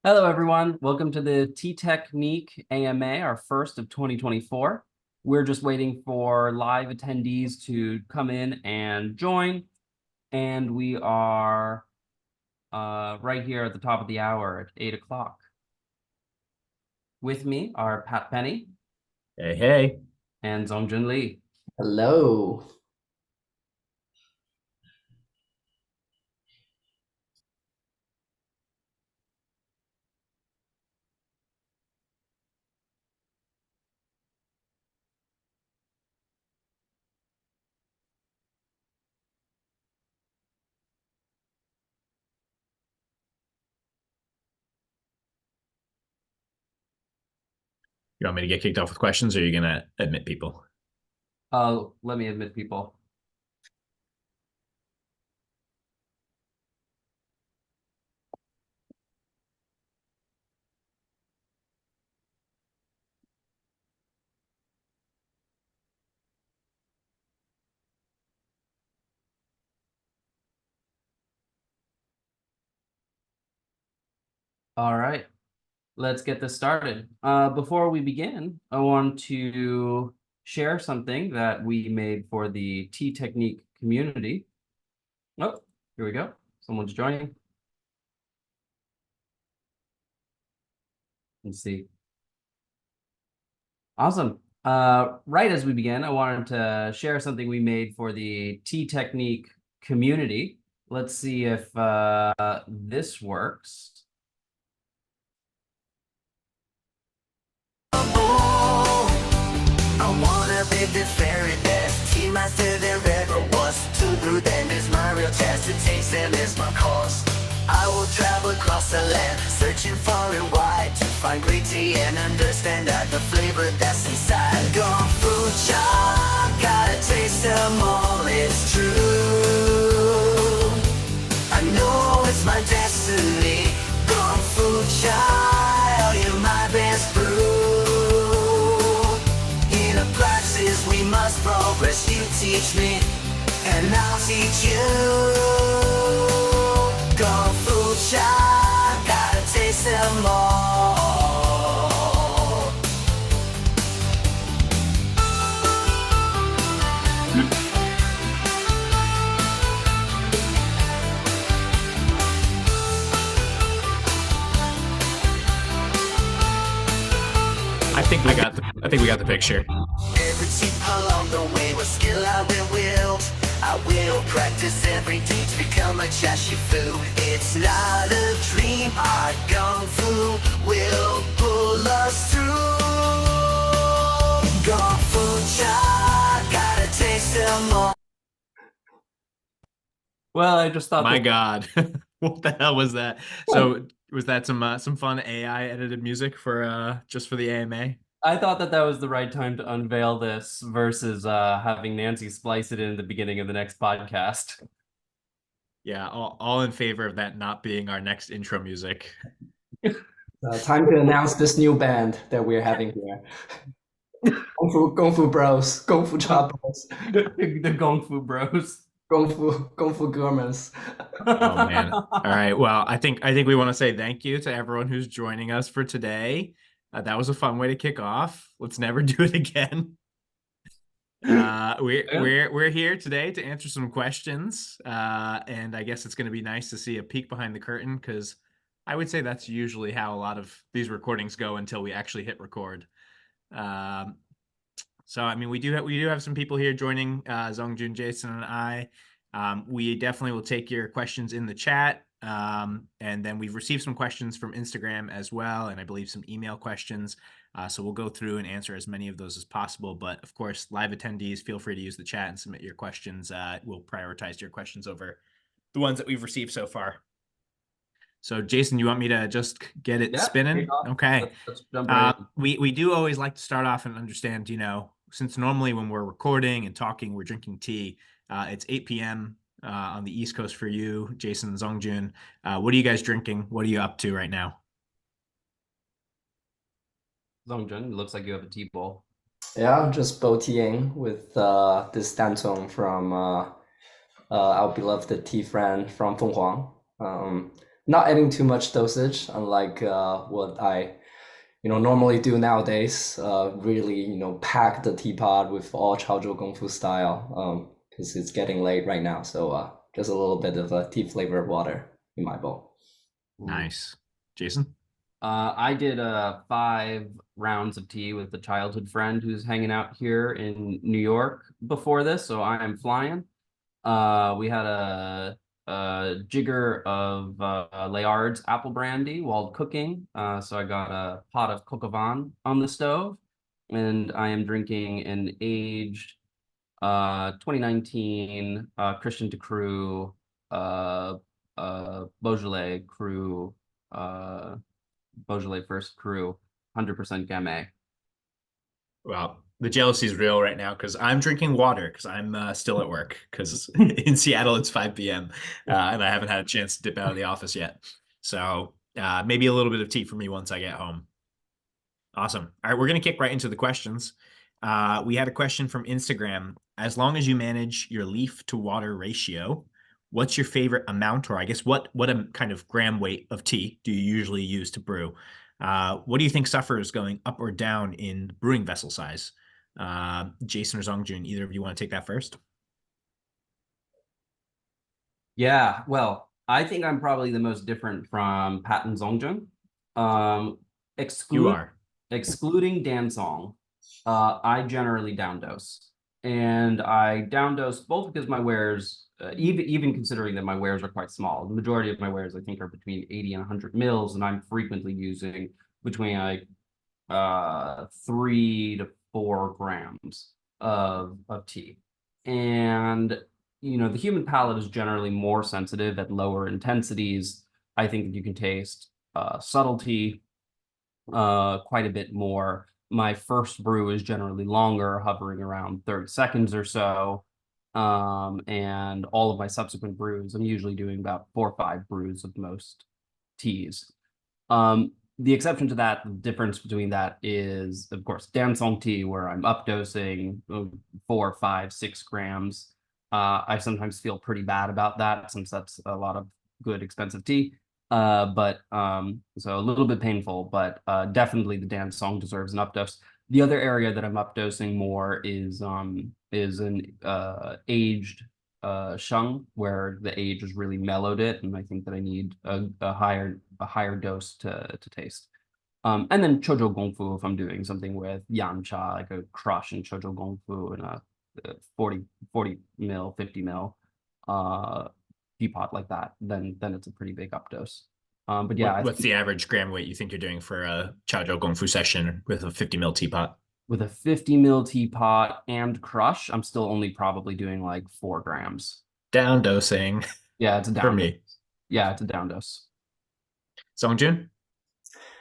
Hello, everyone. Welcome to the Tea Technique AMA, our first of 2024. We're just waiting for live attendees to come in and join. And we are right here at the top of the hour at 8 o'clock. With me are Pat Penny. Hey, hey. And Zongjun Lee. Hello. You want me to get kicked off with questions, or are you going to admit people? Let me admit people. All right, let's get this started. Before we begin, I want to share something that we made for the Tea Technique community. Oh, here we go. Someone's joining. Let's see. Awesome. Right as we begin, I wanted to share something we made for the Tea Technique community. Let's see if this works. I wanna be the very best tea master there ever was. To brew them is my real test, to taste them is my cause. I will travel across the land, searching far and wide to find great tea and understand that the flavor that's inside. Gone food cha, gotta taste them all, it's true. I know it's my destiny. Gone food cha, you're my best brew. We must progress, you teach me, and I'll teach you. Kung Fu Cha, gotta taste them all. I think we got the picture. Every tip along the way was skill I've been willed. I will practice every day to become a Chashifu. It's not a dream, our Kung Fu will pull us through. Kung Fu Cha, gotta taste them all. Well, I just thought My God, what the hell was that? So was that some fun AI edited music for just for the AMA? I thought that was the right time to unveil this versus having Nancy splice it in the beginning of the next podcast. Yeah, all in favor of that not being our next intro music. Time to announce this new band that we're having here. Kung Fu Bros, Kung Fu Cha Bros, The Kung Fu Bros. Kung Fu Gurmans. Oh man! All right. Well, I think we want to say thank you to everyone who's joining us for today. That was a fun way to kick off. Let's never do it again. We're here today to answer some questions, and I guess it's going to be nice to see a peek behind the curtain, because I would say that's usually how a lot of these recordings go until we actually hit record. So I mean, we do have some people here joining, Zongjun, Jason, and I. We definitely will take your questions in the chat. And then we've received some questions from Instagram as well, and I believe some email questions. So we'll go through and answer as many of those as possible. But of course, live attendees, feel free to use the chat and submit your questions. We'll prioritize your questions over the ones that we've received so far. So Jason, you want me to just get it spinning? Okay. Let's jump right in. We do always like to start off and understand, since normally when we're recording and talking, we're drinking tea. It's 8 p.m. On the East Coast for you, Jason and Zongjun. What are you guys drinking? What are you up to right now? Zongjun, it looks like you have a tea bowl. Yeah, I'm just bow-teaing with this Dantong from our beloved tea friend from Fenghuang. not adding too much dosage, unlike what I normally do nowadays. Really, pack the teapot with all Chaozhou Gongfu style. Because it's getting late right now, so just a little bit of tea flavored water in my bowl. Nice. Jason? I did 5 rounds of tea with a childhood friend who's hanging out here in New York before this, so I am flying. We had a jigger of Layard's apple brandy while cooking. So I got a pot of coq au vin on the stove, and I am drinking an aged 2019 Christian de Cru Beaujolais Cru Beaujolais First Cru 100% Gamay. Well, the jealousy is real right now because I'm drinking water because I'm still at work because in Seattle it's 5 p.m. And I haven't had a chance to dip out of the office yet. So maybe a little bit of tea for me once I get home. Awesome. All right, we're going to kick right into the questions. We had a question from Instagram. As long as you manage your leaf to water ratio, what's your favorite amount, or I guess what kind of gram weight of tea do you usually use to brew? What do you think suffers going up or down in brewing vessel size? Jason or Zongjun, either of you want to take that first? Yeah, well, I think I'm probably the most different from Pat and Zongjun. You are. Excluding Dansong, I generally down dose. And I down dose both because my wares, even considering that my wares are quite small, the majority of my wares I think are between 80 and 100 mils, and I'm frequently using between like 3 to 4 grams of tea. And the human palate is generally more sensitive at lower intensities. I think that you can taste subtlety quite a bit more. My first brew is generally longer, hovering around 30 seconds or so. And all of my subsequent brews, I'm usually doing about 4 or 5 brews of most teas. The exception to that, the difference between that is, of course, Dansong tea, where I'm up dosing 4, 5, 6 grams. I sometimes feel pretty bad about that since that's a lot of good, expensive tea. So a little bit painful, but definitely the Dansong deserves an updose. The other area that I'm updosing more is an aged sheng, where the age has really mellowed it, and I think that I need a higher dose to taste. And then Chouzhou Gongfu, if I'm doing something with Yan Cha, like a crush in Chouzhou Gongfu in a 40 mil, 50 mil teapot like that, then it's a pretty big updose. But yeah, what's the average gram weight you think you're doing for a Chaozhou Gongfu session with a 50 mil teapot? With a 50 mil teapot and crush, I'm still only probably doing like 4 grams. Down dosing. Yeah, it's a down for dose. me. Yeah, it's a down dose. Zongjun?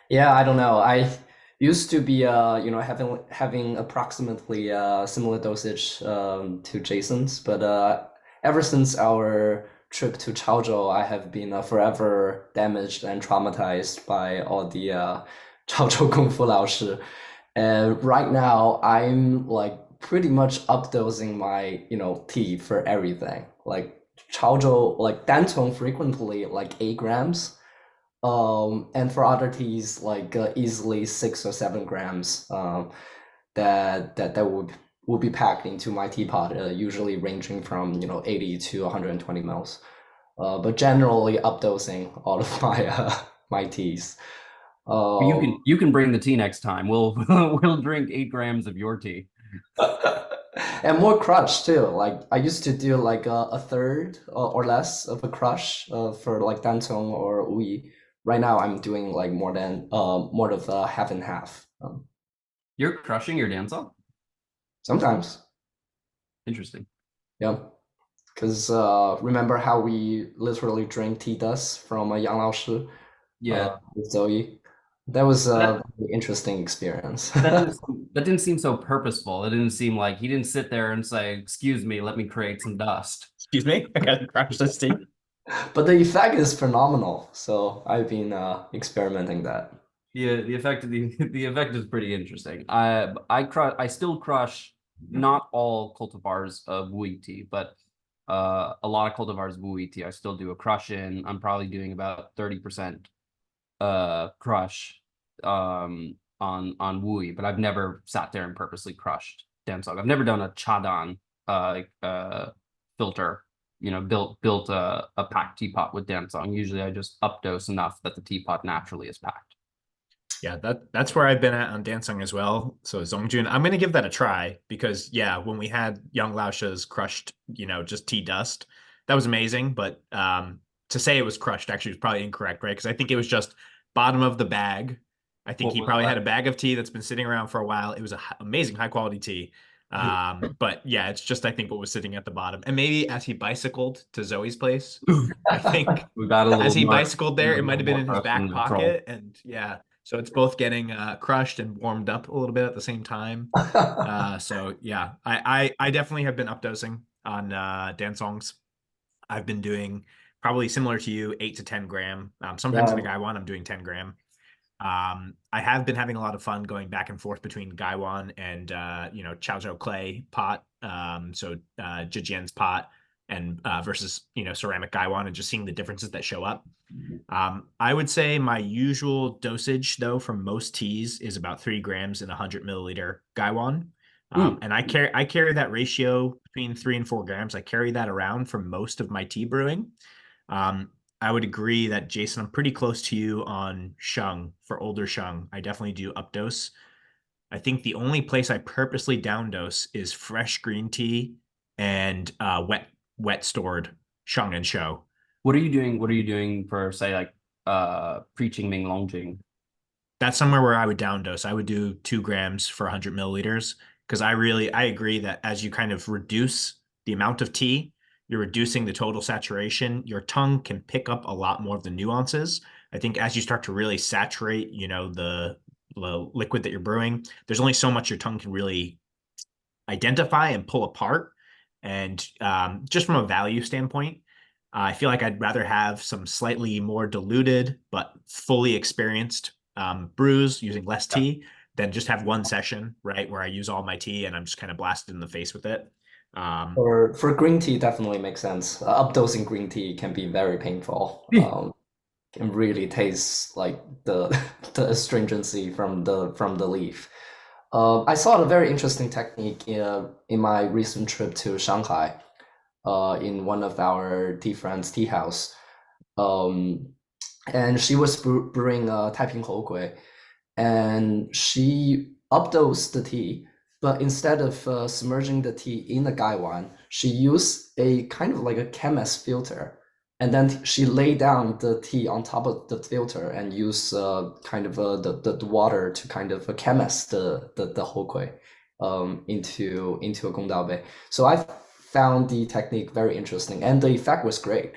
Yeah, I don't know. I used to be having approximately similar dosage to Jason's, but ever since our trip to Chaozhou, I have been forever damaged and traumatized by all the Chaozhou Gongfu Laoshi. And right now, I'm like pretty up updosing my tea for everything. Like Chaozhou, like Dantong frequently like 8 grams. And for other teas, like easily 6 or 7 grams, that would be packed into my teapot, usually ranging from 80 to 120 mils. But generally updosing all of my my teas. You can bring the tea next time. We'll we'll drink 8 grams of your tea. And more crush too. Like I used to do like a third or less of a crush for like Dantong or Ui. Right now I'm doing like more of a half and half. You're crushing your Dansong? Sometimes. Interesting. Yeah. Because remember how we literally drank tea dust from Yang Laoshi? Yeah. With Zoe. That was a very interesting experience. That didn't seem so purposeful. It didn't seem like he didn't sit there and say, "Excuse me, let me create some dust." Excuse me, I gotta crush this tea. But the effect is phenomenal, so I've been experimenting that. Yeah, the effect is pretty interesting. I still crush not all cultivars of wheat tea, but a lot of cultivars Wui tea. I still do a crush in. I'm probably doing about 30% crush on Wui, but I've never sat there and purposely crushed Dansong. I've never done a chadan filter, built a packed teapot with Dansong. Usually I just updose enough that the teapot naturally is packed. Yeah, that's where I've been at on Dancing as well. So Zongjun, I'm gonna give that a try because yeah, when we had Young Laosha's crushed, just tea dust, that was amazing. But to say it was crushed actually was probably incorrect, right? Because I think it was just bottom of the bag. I think What he was probably had that? a bag of tea that's been sitting around for a while. It was a amazing high quality tea. But yeah, it's just I think what was sitting at the bottom. And maybe as he bicycled to Zoe's place, I think We got a as little he more, bicycled a there, it might little have been more in his crust than back natural. pocket. And yeah, so it's both getting crushed and warmed up a little bit at the same time. So yeah, I definitely have been updosing on Dansongs. I've been doing probably similar to you, 8 to 10 gram. Sometimes in a Yeah. Gaiwan, I'm doing 10 gram. I have been having a lot of fun going back and forth between Gaiwan and Chaozhou clay pot, Jijian's pot, and versus ceramic Gaiwan, and just seeing the differences that show up. I would say my usual dosage though from most teas is about 3 grams in a 100 milliliter Gaiwan. And I carry that ratio between 3 and 4 grams. I carry that around for most of my tea brewing. Um, I would agree that Jason, I'm pretty close to you on shung for older shung. I definitely do updose. I think the only place I purposely down dose is fresh green tea and wet stored shung and shou. What are you doing? What are you doing for, say, like preaching Ming Longjing? That's somewhere where I would down dose. I would do 2 grams for 100 milliliters because I agree that as you kind of reduce the amount of tea, you're reducing the total saturation. Your tongue can pick up a lot more of the nuances. I think as you start to really saturate, the liquid that you're brewing, there's only so much your tongue can really identify and pull apart. And just from a value standpoint, I feel like I'd rather have some slightly more diluted but fully experienced brews using less Yeah. tea than just have one session, right, where I use all my tea and I'm just kind of blasted in the face with it. For green tea, definitely makes sense. Updosing green tea can be very painful. Can really taste like the the astringency from the leaf. I saw a very interesting technique in my recent trip to Shanghai, in one of our tea friends' tea house. Um, and she was brewing Taiping Hogui, and she updosed the tea, but instead of submerging the tea in the gaiwan, she used a kind of like a chemist filter, and then she laid down the tea on top of the filter and used kind of the water to kind of chemist the hokui into a gongdao. So I found the technique very interesting, and the effect was great.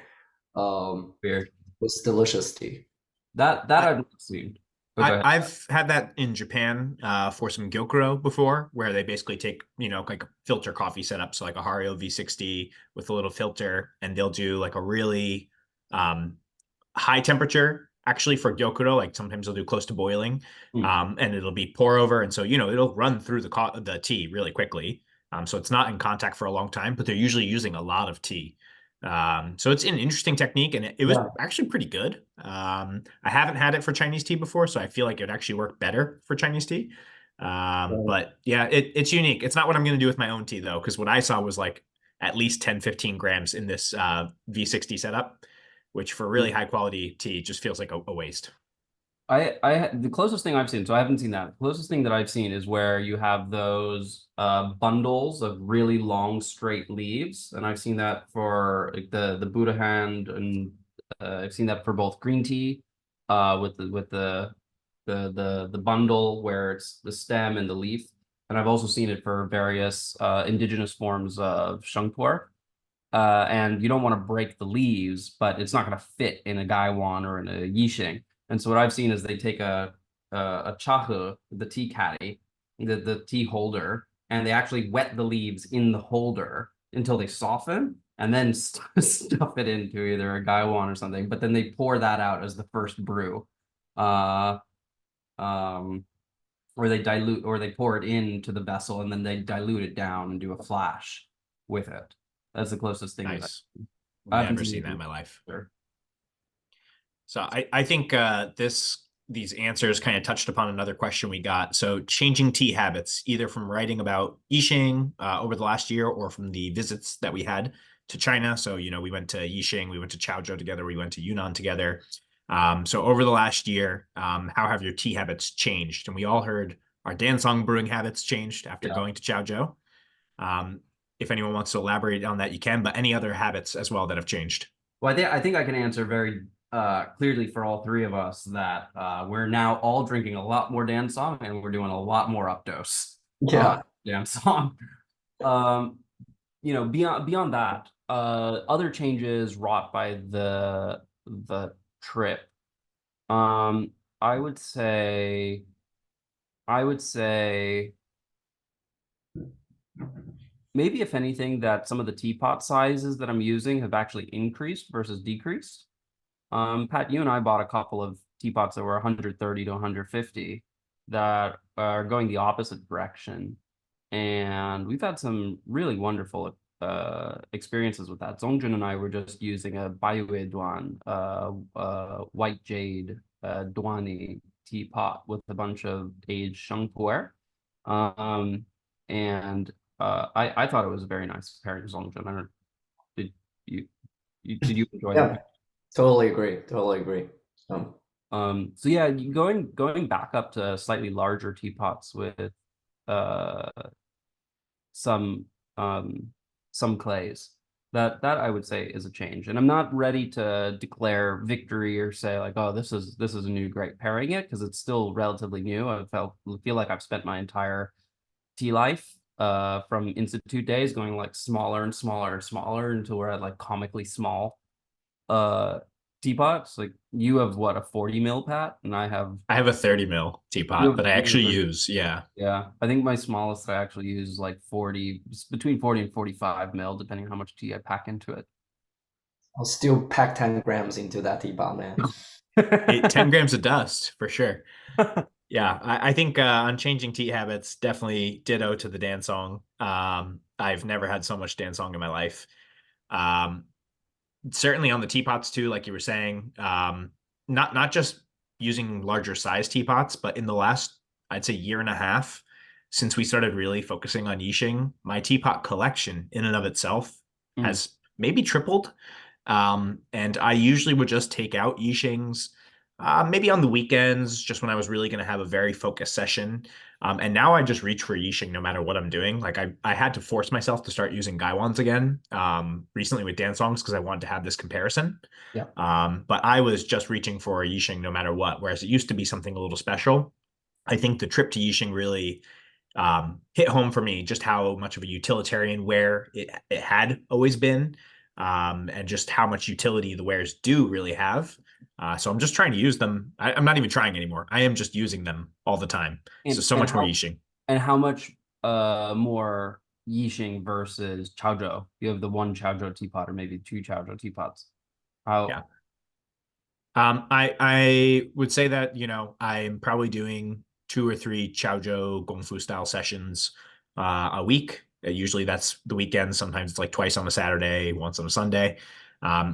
Weird. It was delicious tea. That I've not seen. But go ahead. I've had that in Japan for some gyokuro before, where they basically take, like a filter coffee setup, so like a Hario V60 with a little filter, and they'll do like a really high temperature actually for gyokuro. Like sometimes they'll do close to boiling, and it'll be pour over, and so it'll run through the tea really quickly. So it's not in contact for a long time, but they're usually using a lot of tea. So it's an interesting technique, and it was Yeah. actually pretty good. I haven't had it for Chinese tea before, so I feel like it would actually work better for Chinese tea. But yeah, it's unique. It's not what I'm going to do with my own tea though, because what I saw was like at least 10, 15 grams in this V60 setup, which for really high quality tea just feels like a waste. The closest thing I've seen, so I haven't seen that. The closest thing that I've seen is where you have those bundles of really long straight leaves, and I've seen that for like the Buddha hand, and I've seen that for both green tea, with the bundle where it's the stem and the leaf, and I've also seen it for various indigenous forms of sheng puer. And you don't want to break the leaves, but it's not going to fit in a gaiwan or in a yixing. And so what I've seen is they take a chahe, the tea caddy, the tea holder, and they actually wet the leaves in the holder until they soften, and then stuff it into either a gaiwan or something. But then they pour that out as the first brew, uh, um, or they pour it into the vessel, and then they dilute it down and do a flash with it. That's the closest thing. Nice. I haven't Never seen that in it. my life. Sure. So I think these answers kind of touched upon another question we got. So changing tea habits, either from writing about Yixing over the last year or from the visits that we had to China. So, we went to Yixing, we went to Chaozhou together, we went to Yunnan together. So over the last year, how have your tea habits changed? And we all heard our dansong brewing habits changed after going to Chaozhou. If anyone wants to elaborate on that, you can, but any other habits as well that have changed? Well, I think I can answer very clearly for all three of us that we're now all drinking a lot more dansong and we're doing a lot more updose. Yeah. Dansong. Beyond that, other changes wrought by the trip. I would say maybe if anything that some of the teapot sizes that I'm using have actually increased versus decreased. Pat, you and I bought a couple of teapots that were 130 to 150 that are going the opposite direction. And we've had some really wonderful experiences with that. Zongjun and I were just using a Baiyue Duan, white jade Duani teapot with a bunch of aged shou puer. I thought it was a very nice pairing of Zongjun. I don't did did you enjoy Yeah. that? Totally agree. So yeah, going back up to slightly larger teapots with uh some clays. That I would say is a change. And I'm not ready to declare victory or say like, oh, this is a new great pairing yet, because it's still relatively new. I feel like I've spent my entire tea life from institute days going like smaller and smaller and smaller until we're at like comically small teapots. Like you have what, a 40 mil, Pat, and I have a 30 mil teapot that I actually use. Yeah. I think my smallest I actually use is like 40, between 40 and 45 mil, depending on how much tea I pack into it. I'll still pack 10 grams into that teapot, man. 10 grams of dust for sure. Yeah, I think on changing tea habits, definitely ditto to the dansong. I've never had so much dansong in my life. Certainly on the teapots too, like you were saying, not just using larger size teapots, but in the last, I'd say, year and a half, since we started really focusing on Yixing, my teapot collection in and of itself has maybe tripled. And I usually would just take out Yixings maybe on the weekends, just when I was really going to have a very focused session. And now I just reach for Yixing no matter what I'm doing. Like I had to force myself to start using Gaiwans again recently with dansongs because I wanted to have this comparison. Yeah. But I was just reaching for Yixing no matter what, whereas it used to be something a little special. I think the trip to Yixing really hit home for me just how much of a utilitarian ware it had always been, and just how much utility the wares do really have. So I'm just trying to use them. I'm not even trying anymore. I am just using them all the time. So much more Yixing. And how much more Yixing versus Chaozhou? You have the one Chaozhou teapot or maybe two Chaozhou teapots. Yeah. I would say that, I'm probably doing 2 or 3 Chaozhou Gongfu style sessions a week. Usually that's the weekend. Sometimes it's like twice on a Saturday, once on a Sunday.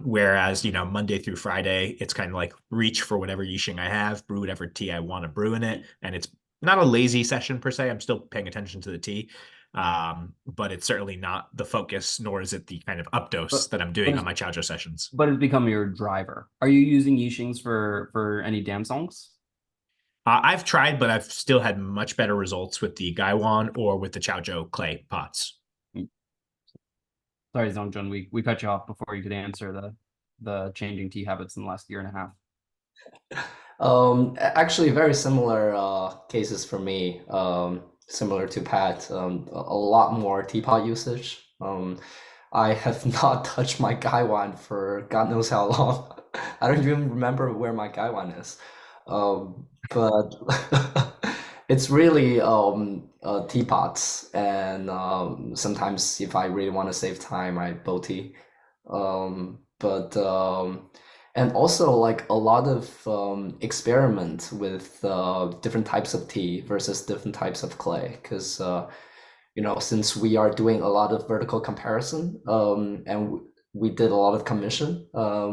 Whereas, Monday through Friday, it's kind of like reach for whatever Yixing I have, brew whatever tea I want to brew in it. And it's not a lazy session per se. I'm still paying attention to the tea. But it's certainly not the focus, nor is it the kind of updose that I'm doing on my Chaozhou sessions. But it's become your driver. Are you using Yixings for any dansongs? I've tried, but I've still had much better results with the Gaiwan or with the Chaozhou clay pots. Sorry, Zongjun, we cut you off before you could answer the changing tea habits in the last year and a half. Actually, very similar cases for me. Similar to Pat, a lot more teapot usage. I have not touched my Gaiwan for God knows how long. I don't even remember where my Gaiwan is. But it's really teapots, and sometimes if I really want to save time, I bow tea. And also like a lot of experiment with different types of tea versus different types of clay, because since we are doing a lot of vertical comparison, and we did a lot of commission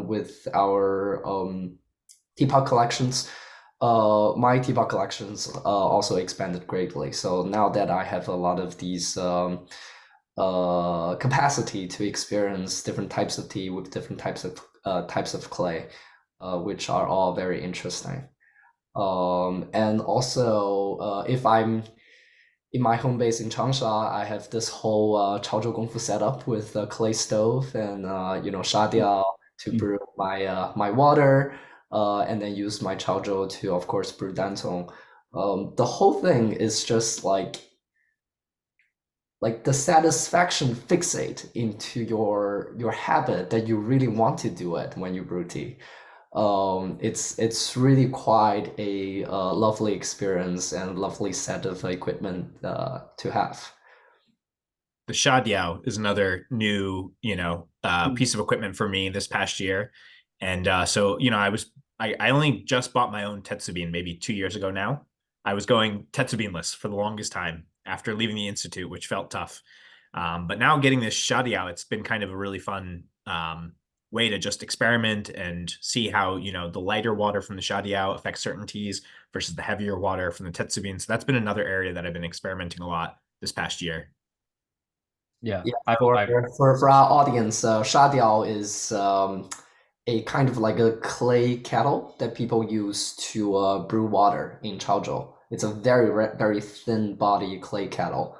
with our teapot collections. My teapot collections also expanded greatly. So now that I have a lot of these capacity to experience different types of tea with different types of clay, which are all very interesting. And also, if I'm in my home base in Changsha, I have this whole Chaozhou Gongfu setup with a clay stove and shadiao to brew my water, and then use my Chaozhou to, of course, brew dantong. The whole thing is just like the satisfaction fixate into your habit that you really want to do it when you brew tea. It's really quite a lovely experience and lovely set of equipment to have. The shadiao is another new, piece of equipment for me this past year. And so, I only just bought my own tetsubin maybe 2 years ago now. I was going tetsubinless for the longest time after leaving the institute, which felt tough. But now getting this shadiao, it's been kind of a really fun way to just experiment and see how, the lighter water from the shadiao affects certain teas versus the heavier water from the tetsubin. So that's been another area that I've been experimenting a lot this past year. Yeah, Yeah, for our audience, shadiao is a kind of like a clay kettle that people use to brew water in Chaozhou. It's a very thin body clay kettle,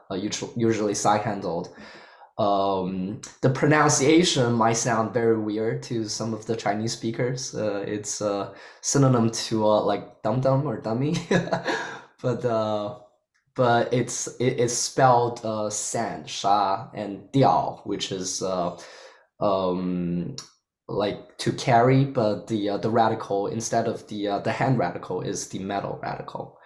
usually side handled. The pronunciation might sound very weird to some of the Chinese speakers. It's a synonym to like dum dum or dummy, but it's spelled sand, sha, and diao, which is like to carry, but the radical instead of the hand radical is the metal radical.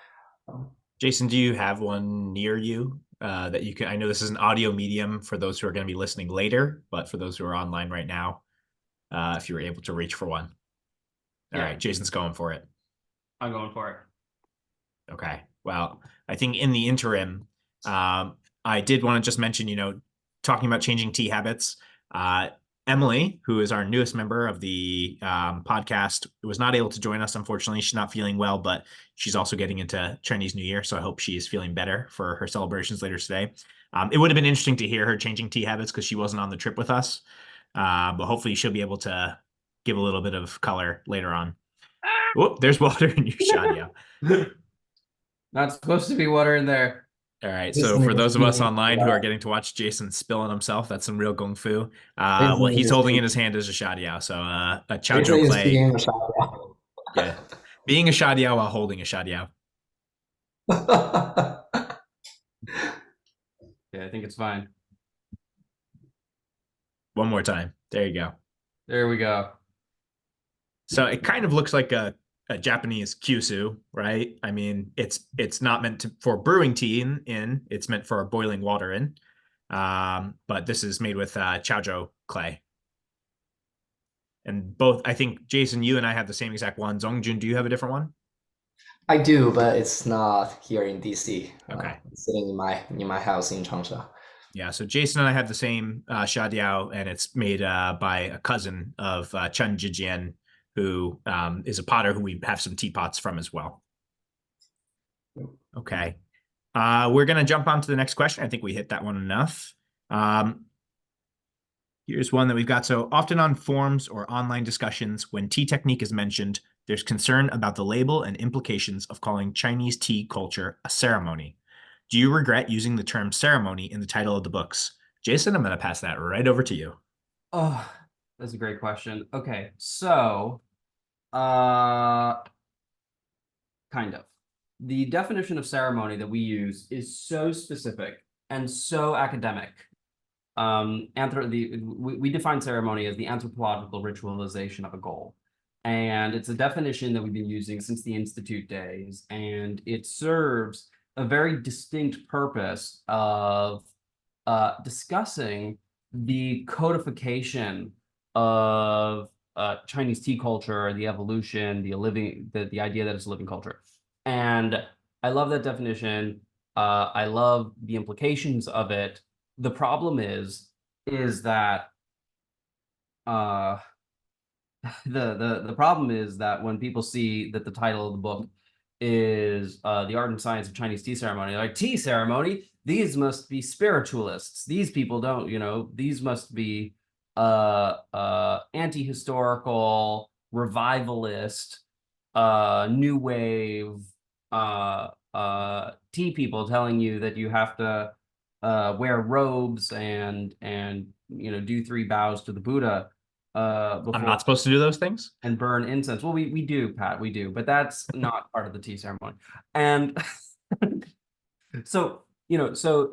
Jason, do you have one near you that you can? I know this is an audio medium for those who are going to be listening later, but for those who are online right now, if you were able to reach for one. All right, Jason's going for it. I'm going for it. Okay. Well, I think in the interim, I did want to just mention, talking about changing tea habits. Emily, who is our newest member of the podcast, was not able to join us. Unfortunately, she's not feeling well, but she's also getting into Chinese New Year. So I hope she is feeling better for her celebrations later today. It would have been interesting to hear her changing tea habits because she wasn't on the trip with us. But hopefully she'll be able to give a little bit of color later on. Whoop, there's water in your shadiao. Not supposed to be water in there. All right, so for those of us online who are getting to watch Jason spill on himself, that's some real gong fu. What he's holding in his hand is a shadiao, so a Chaozhou clay. Yeah, being a shadiao while holding a shadiao. Yeah, I think it's fine. One more time. There you go. There we go. So it kind of looks like a Japanese kyusu, right? I mean, it's not meant for brewing tea in, it's meant for boiling water in. But this is made with Chaozhou clay. And both, I think, Jason, you and I have the same exact one. Zongjun, do you have a different one? I do, but it's not here in DC. Okay. It's sitting in my house in Changsha. Yeah, so Jason and I have the same shadiao, and it's made by a cousin of Chen Jijian, who is a potter who we have some teapots from as well. Okay. We're going to jump on to the next question. I think we hit that one enough. Here's one that we've got. So often on forums or online discussions, when tea technique is mentioned, there's concern about the label and implications of calling Chinese tea culture a ceremony. Do you regret using the term ceremony in the title of the books? Jason, I'm going to pass that right over to you. Oh, that's a great question. Okay, so kind of. The definition of ceremony that we use is so specific and so academic. We define ceremony as the anthropological ritualization of a goal. And it's a definition that we've been using since the Institute days, and it serves a very distinct purpose of discussing the codification of Chinese tea culture, the evolution, the idea that it's a living culture. And I love that definition. I love the implications of it. The problem is that the problem is that when people see that the title of the book is the art and science of Chinese tea ceremony, like, tea ceremony, these must be spiritualists. These people don't, these must be anti-historical, revivalist, new wave tea people telling you that you have to wear robes and do 3 bows to the Buddha I'm before not supposed to do those things. and burn incense. Well, we do, Pat, we do, but that's not part of the tea ceremony. And so, so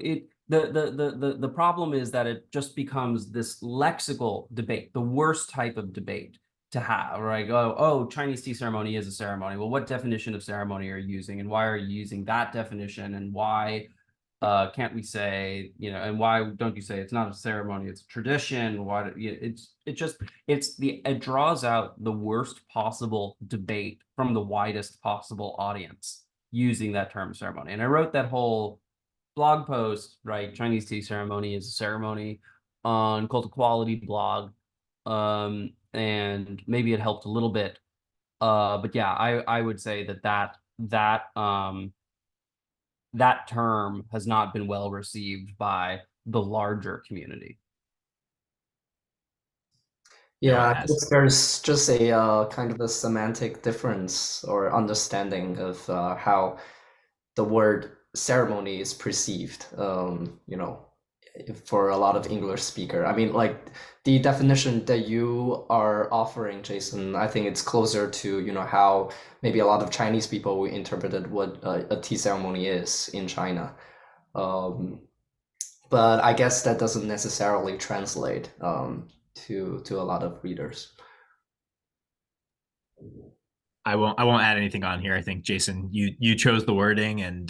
the problem is that it just becomes this lexical debate, the worst type of debate to have, right? Oh, Chinese tea ceremony is a ceremony. Well, what definition of ceremony are you using, and why are you using that definition, and why can't we say, and why don't you say it's not a ceremony, it's a tradition? Why it draws out the worst possible debate from the widest possible audience using that term ceremony. And I wrote that whole blog post, right? Chinese tea ceremony is a ceremony on Cult of Quality blog. And maybe it helped a little bit. But yeah, I would say that term has not been well received by the larger community. Yeah, I it guess has. there's just a kind of a semantic difference or understanding of how the word ceremony is perceived. For a lot of English speaker. I mean, like the definition that you are offering, Jason, I think it's closer to, how maybe a lot of Chinese people interpreted what a tea ceremony is in China. But I guess that doesn't necessarily translate to a lot of readers. I won't add anything on here. I think, Jason, you chose the wording, and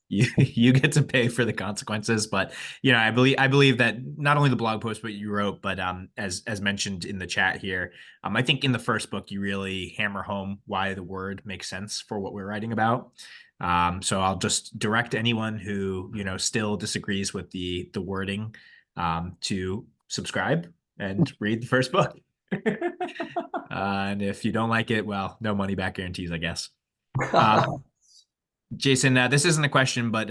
you get to pay for the consequences. But I believe that not only the blog post what you wrote, but as mentioned in the chat here, I think in the first book you really hammer home why the word makes sense for what we're writing about. So I'll just direct anyone who still disagrees with the wording to subscribe and read the first book. And if you don't like it, well, no money back guarantees, I guess. Jason, this isn't a question, but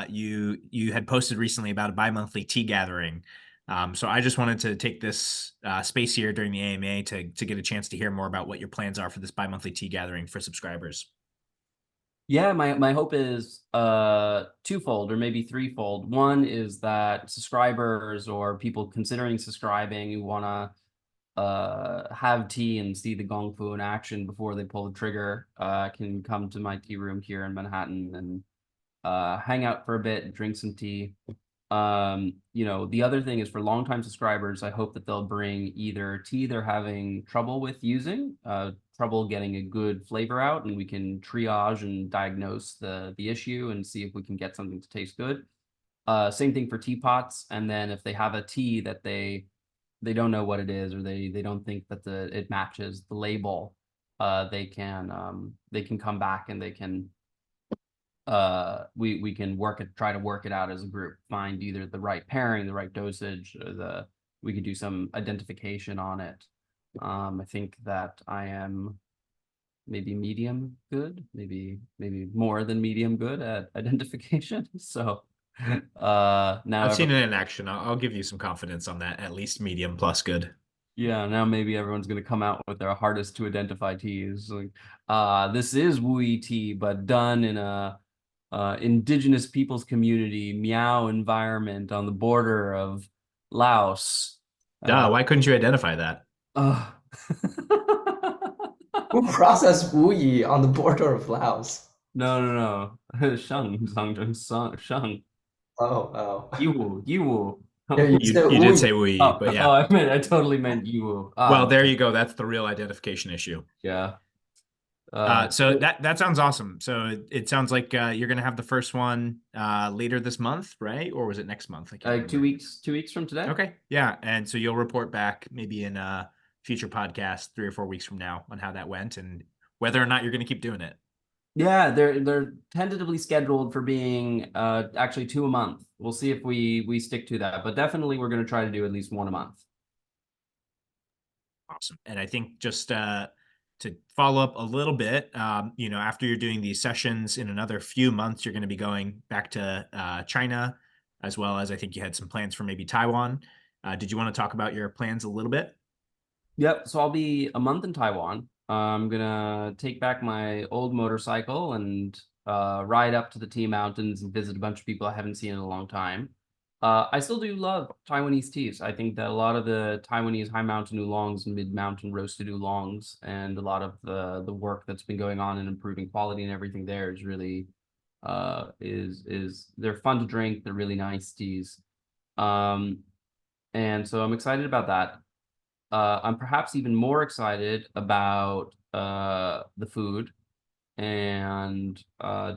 you had posted recently about a bi-monthly tea gathering. So I just wanted to take this space here during the AMA to get a chance to hear more about what your plans are for this bi-monthly tea gathering for subscribers. Yeah, my hope is twofold, or maybe threefold. One is that subscribers or people considering subscribing who want to have tea and see the gong fu in action before they pull the trigger can come to my tea room here in Manhattan and hang out for a bit, drink some tea. The other thing is, for longtime subscribers, I hope that they'll bring either tea they're having trouble with using, trouble getting a good flavor out, and we can triage and diagnose the issue and see if we can get something to taste good. Same thing for teapots. And then if they have a tea that they don't know what it is, or they don't think that it matches the label, they can come back and they can we can try to work it out as a group, find either the right pairing, the right dosage, or we could do some identification on it. I think that I am maybe medium good, maybe more than medium good at identification. So now I've seen it in action. I'll give you some confidence on that. At least medium plus good. Yeah, now maybe everyone's gonna come out with their hardest to identify teas. Like, this is Wui tea, but done in a indigenous peoples community, Miao environment on the border of Laos. Why couldn't you identify that? Who processed Wuyi on the border of Laos? No. Sheng, Zongjun, Sheng. Oh. Yiwu. Yeah, you You said did say Wuyi. we, but yeah. I totally meant Yiwu. Well, there you go. That's the real identification issue. Yeah. So that sounds awesome. So it sounds like you're going to have the first one later this month, right? Or was it next month? I can't remember. 2 weeks from today. Okay. Yeah. And so you'll report back maybe in a future podcast 3 or 4 weeks from now on how that went and whether or not you're going to keep doing it. Yeah, they're tentatively scheduled for being actually 2 a month. We'll see if we stick to that, but definitely we're going to try to do at least 1 a month. Awesome. And I think just to follow up a little bit, after you're doing these sessions in another few months, you're going to be going back to China, as well as I think you had some plans for maybe Taiwan. Did you want to talk about your plans a little bit? Yep, so I'll be a month in Taiwan. I'm gonna take back my old motorcycle and ride up to the Tea Mountains and visit a bunch of people I haven't seen in a long time. I still do love Taiwanese teas. I think that a lot of the Taiwanese high mountain oolongs and mid mountain roasted oolongs, and a lot of the work that's been going on in improving quality and everything there is really is they're fun to drink. They're really nice teas. Um, and so I'm excited about that. I'm perhaps even more excited about the food and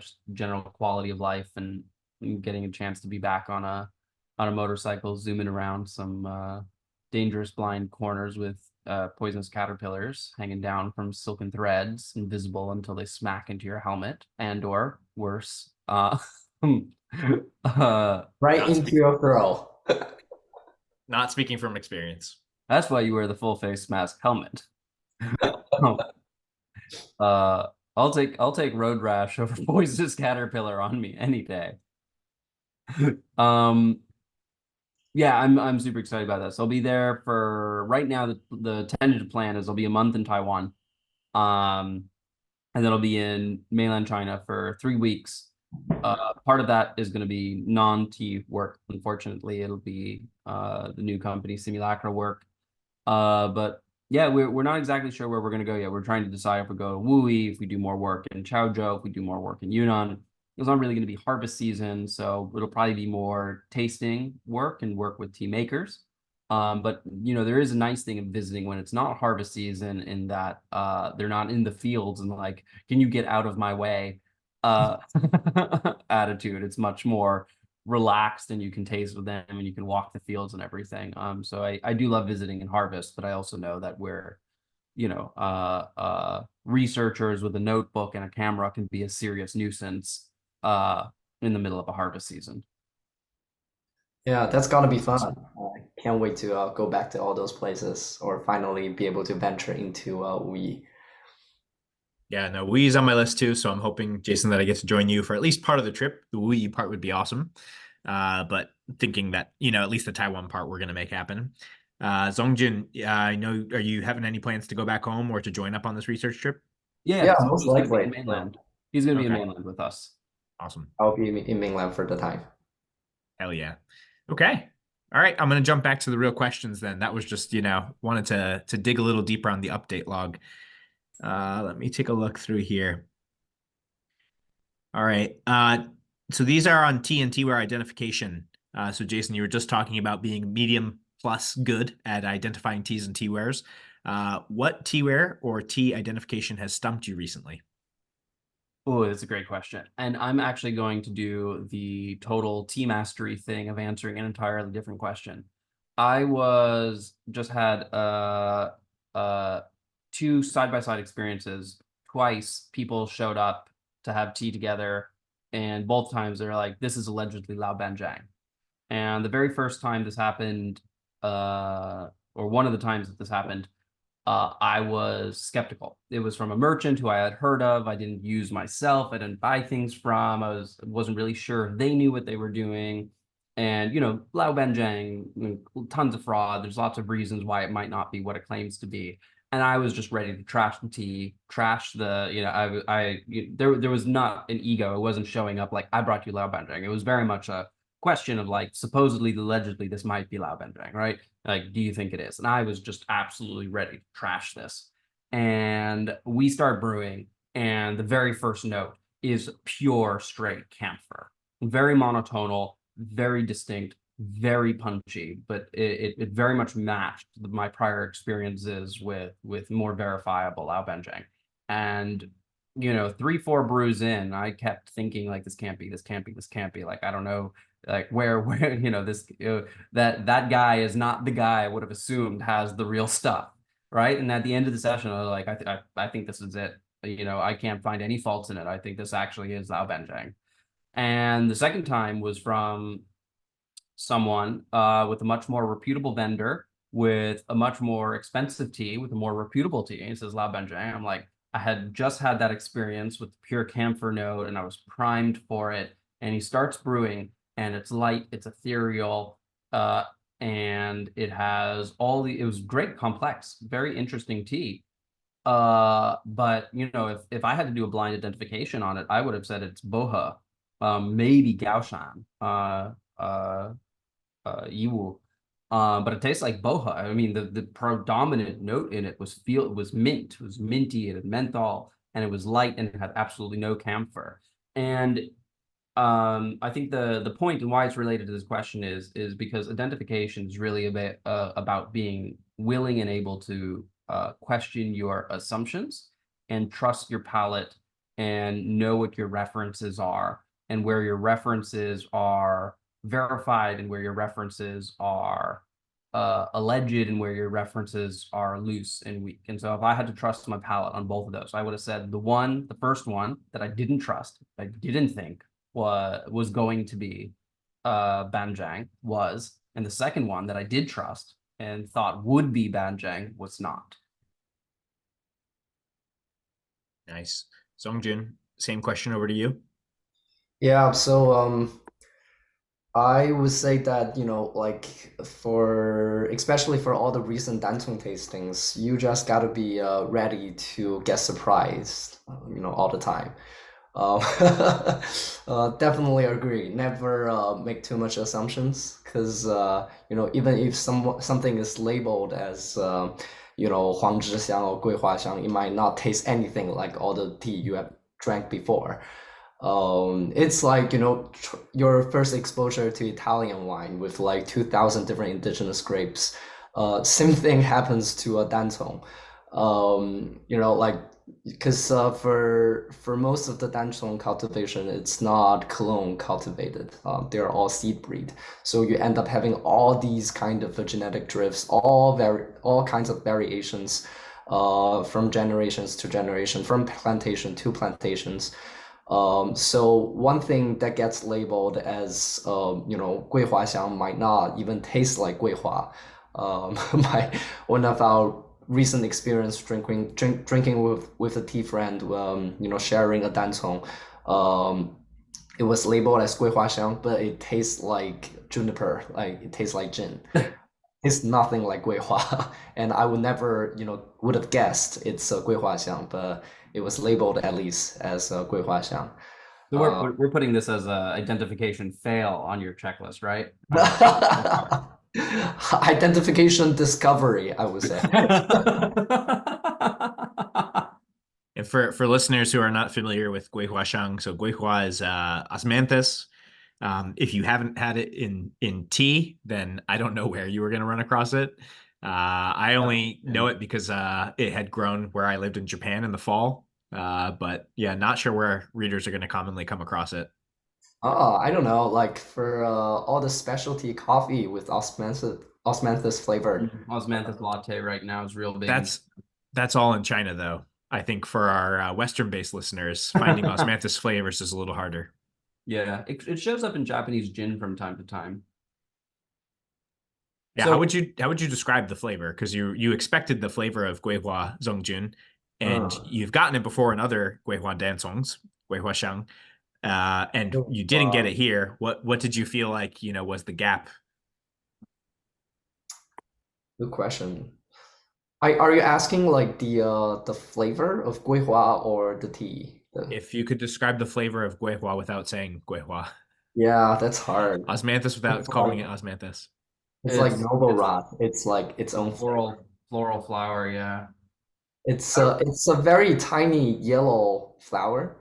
just general quality of life and getting a chance to be back on a motorcycle, zooming around some dangerous blind corners with poisonous caterpillars hanging down from silken threads, invisible until they smack into your helmet, and or worse. Right Not into speaking, your throat. not speaking from experience. That's why you wear the full face mask helmet. Oh, Uh, I'll take road rash over poisonous caterpillar on me any day. Um, yeah, I'm super excited about this. I'll be there for right now. The tentative plan is I'll be a month in Taiwan, um, and then I'll be in mainland China for 3 weeks. Part of that is going to be non-tea work. Unfortunately, it'll be the new company Simulacra work. But yeah, we're not exactly sure where we're going to go yet. We're trying to decide if we go to Wui, if we do more work in Chaozhou, if we do more work in Yunnan. It's not really going to be harvest season, so it'll probably be more tasting work and work with tea makers. But there is a nice thing of visiting when it's not harvest season in that they're not in the fields and like, can you get out of my way? Uh, attitude. It's much more relaxed and you can taste with them and you can walk the fields and everything. So I do love visiting in harvest, but I also know that we're, researchers with a notebook and a camera can be a serious nuisance uh, in the middle of a harvest season. Yeah, that's gotta be fun. I can't wait to go back to all those places or finally be able to venture into we. Yeah, no, Wui's on my list too. So I'm hoping, Jason, that I get to join you for at least part of the trip. The Wui part would be awesome. But thinking that, at least the Taiwan part we're going to make happen. Zongjun, I know, are you having any plans to go back home or to join up on this research trip? Yeah, Yeah, so most he's going to be likely. in mainland. He's going to be in Okay, mainland with us. awesome. I'll be in mainland for the time. Hell yeah. Okay. All right. I'm going to jump back to the real questions then. That was just, wanted to dig a little deeper on the update log. Let me take a look through here. All right. So these are on tea and teaware identification. So Jason, you were just talking about being medium plus good at identifying teas and teawares. What teaware or tea identification has stumped you recently? Oh, that's a great question. And I'm actually going to do the total tea mastery thing of answering an entirely different question. I was just had uh two side-by-side experiences. Twice people showed up to have tea together, and both times they're like, this is allegedly Lao Banjiang. And the very first time this happened, or one of the times that this happened, I was skeptical. It was from a merchant who I had heard of. I didn't use myself. I didn't buy things from. Wasn't really sure they knew what they were doing. And Lao Benjang, tons of fraud. There's lots of reasons why it might not be what it claims to be. And I was just ready to trash the tea, trash the, there was not an ego. It wasn't showing up like I brought you Lao Benjang. It was very much a question of like supposedly, allegedly, this might be Lao Benjang, right? Like, do you think it is? And I was just absolutely ready to trash this. And we start brewing, and the very first note is pure straight camphor. Very monotonal, very distinct, very punchy, but it very much matched my prior experiences with more verifiable Lao Benjang. And 3, 4 brews in, I kept thinking like this can't be, this can't be, this can't be. Like I don't know, like where this that guy is not the guy I would have assumed has the real stuff. right? And at the end of the session, I was like, I think this is it. You know, I can't find any faults in it. I think this actually is Lao Banjiang. And the second time was from someone with a much more reputable vendor with a much more expensive tea with a more reputable tea. He says Lao Banjiang. I'm like, I had just had that experience with the pure camphor note and I was primed for it. And he starts brewing and it's light, it's ethereal, and it has all the, it was great, complex, very interesting tea. But you know, if I had to do a blind identification on it, I would have said it's Boha, maybe Gaoshan, Yiwu. But it tastes like boha. I mean, the predominant note in it was mint. It was minty, it had menthol, and it was light, and it had absolutely no camphor. And I think the point and why it's related to this question is because identification is really about being willing and able to question your assumptions and trust your palate and know what your references are and where your references are verified and where your references are alleged and where your references are loose and weak. And so if I had to trust my palate on both of those, I would have said the first one that I didn't trust, I didn't think was going to be Banjiang was, and the second one that I did trust and thought would be Banjiang was not. Nice. Zongjun, same question over to you. Yeah, so I would say that, you know, like for especially for all the recent Dantong tastings, you just gotta be ready to get surprised, you know, all the time. Um, definitely agree. Never make too much assumptions because you know, even if something is labeled as you know, 黄枝香 or 桂花香, it might not taste anything like all the tea you have drank before. It's like, you know, your first exposure to Italian wine with like 2,000 different indigenous grapes. Same thing happens to a Danton. You know, like because for most of the Danton cultivation, it's not clone cultivated. They're all seed breed. So you end up having all these kind of genetic drifts, all kinds of variations, from generations to generation, from plantation to plantations. So one thing that gets labeled as you know, 桂花香 might not even taste like 桂花. One of our recent experience drinking with a tea friend, you know, sharing a danzong, it was labeled as 桂花香, but it tastes like juniper, like it tastes like gin. It's nothing like 桂花, and I would never, you know, would have guessed it's 桂花香, but it was labeled at least as 桂花香. So we're putting this as a identification fail on your checklist, right? Identification discovery, I would say. And for listeners who are not familiar with Guihuashang, so Guihua is osmanthus. If you haven't had it in tea, then I don't know where you were going to run across it. I only know it because it had grown where I lived in Japan in the fall. But yeah, not sure where readers are going to commonly come across it. I don't know, like for all the specialty coffee with osmanthus flavored. Osmanthus latte right now is real big. That's all in China, though. I think for our Western-based listeners, finding osmanthus flavors is a little harder. Yeah, it shows up in Japanese gin from time to time. Yeah, so, how would you describe the flavor? Because you expected the flavor of Guihua Zongjun, and you've gotten it before in other Guihua Dansongs, Guihua Shang, and you didn't get it here. What did you feel like, you know, was the gap? Good question. Are you asking like the flavor of Guihua or the tea? If you could describe the flavor of Guihua without saying Guihua. Yeah, that's hard. Osmanthus without calling it osmanthus. It's like noble rot. It's like its own floral flower, yeah. It's a very tiny yellow flower.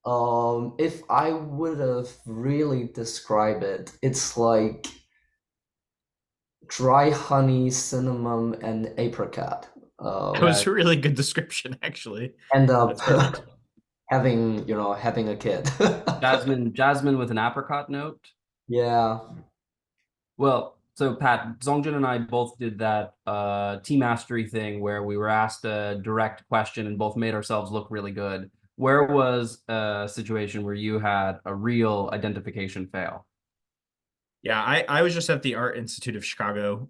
If I would have really described it, it's like dry honey, cinnamon, and apricot. That was a really good description, actually. And having a kid. Jasmine with an apricot note. Yeah. Well, So Pat, Zongjun and I both did that tea mastery thing where we were asked a direct question and both made ourselves look really good. Where was a situation where you had a real identification fail? Yeah, I was just at the Art Institute of Chicago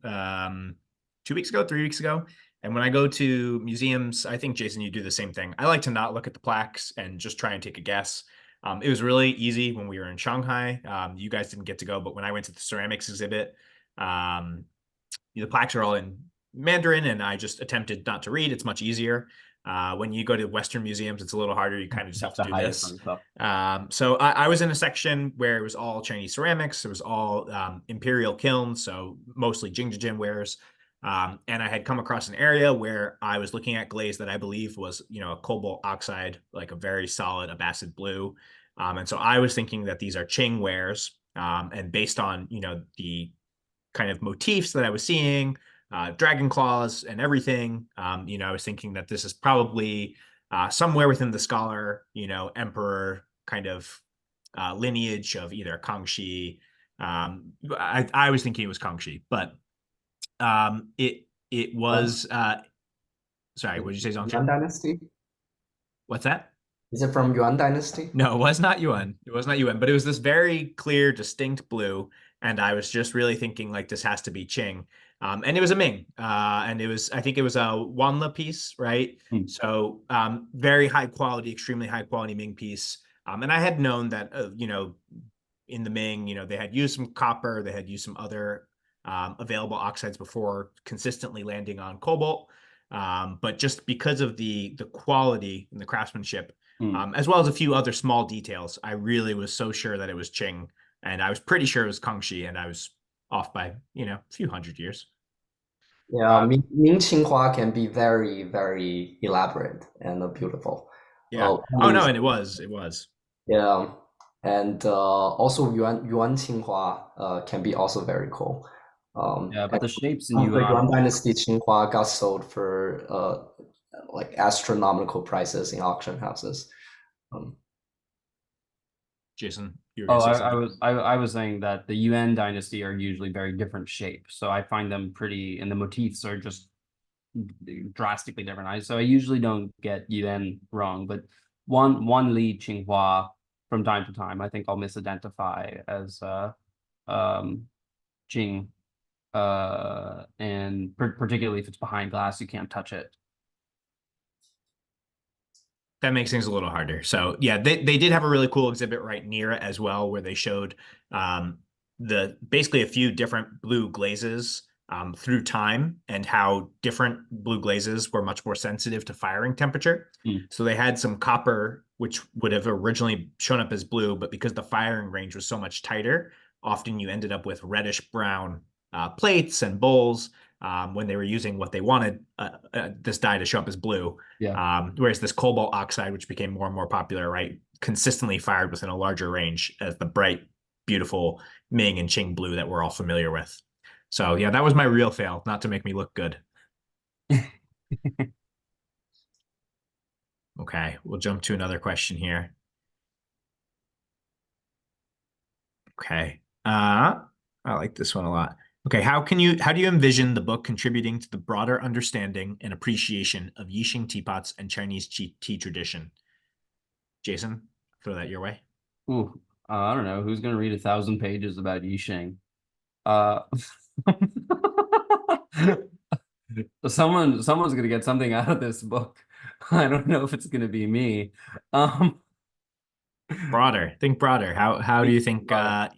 2 weeks ago, 3 weeks ago. And when I go to museums, I think, Jason, you do the same thing. I like to not look at the plaques and just try and take a guess. It was really easy when we were in Shanghai. You guys didn't get to go, but when I went to the ceramics exhibit, the plaques are all in Mandarin, and I just attempted not to read. It's much easier. When you go to Western museums, it's a little harder. You kind of just have to do this. So I was in a section where it was all Chinese ceramics. It was all imperial kilns, so mostly Jingjin wares. And I had come across an area where I was looking at glaze that I believe was, a cobalt oxide, like a very solid abacid blue. And so I was thinking that these are Qing wares. And based on, the kind of motifs that I was seeing, dragon claws and everything, I was thinking that this is probably somewhere within the scholar, emperor kind of lineage of either Kangxi. I was thinking it was Kangxi, but it was sorry, what did you say, Yuan Zongchen? Dynasty? What's that? Is it from Yuan Dynasty? No, it was not Yuan. It was not Yuan, but it was this very clear, distinct blue. And I was just really thinking like this has to be Qing. And it was a Ming. And I think it was a Wanla piece, right? So very high quality, extremely high quality Ming piece. And I had known that, in the Ming, they had used some copper, they had used some other available oxides before consistently landing on cobalt. But just because of the quality and the craftsmanship, as well as a few other small details, I really was so sure that it was Qing, and I was pretty sure it was Kangxi, and I was off by, a few hundred years. Yeah, Ming Qinghua can be very, very elaborate and beautiful. Yeah. Oh no, and it was. Yeah, and also Yuan Qinghua can be also very cool. Yeah, but the shapes in The Yuan. Yuan Dynasty Qinghua got sold for like astronomical prices in auction houses. Jason, you were Oh, gonna say I was saying that the Yuan dynasty are usually very different shapes, so I find them pretty, and the motifs are just drastically different. So I usually don't get Yuan wrong, but one Li Qinghua from time to time, I think I'll misidentify as Jing, and particularly if it's behind glass, you can't touch it. that makes things a little harder. So yeah, they did have a really cool exhibit right near it as well, where they showed the basically a few different blue glazes through time, and how different blue glazes were much more sensitive to firing temperature. So they had some copper, which would have originally shown up as blue, but because the firing range was so much tighter, often you ended up with reddish brown plates and bowls. When they were using what they wanted this dye to show up as blue. Yeah. Whereas this cobalt oxide, which became more and more popular, right, consistently fired within a larger range as the bright, beautiful Ming and Qing blue that we're all familiar with. So yeah, that was my real fail, not to make me look good. Okay, we'll jump to another question here. Okay. I like this one a lot. Okay, how do you envision the book contributing to the broader understanding and appreciation of Yixing teapots and Chinese tea tradition? Jason, throw that your way. Ooh, I don't know. Who's going to read 1,000 pages about Yixing? Someone's going to get something out of this book. I don't know if it's going to be me. Broader. Think broader. How do you think? I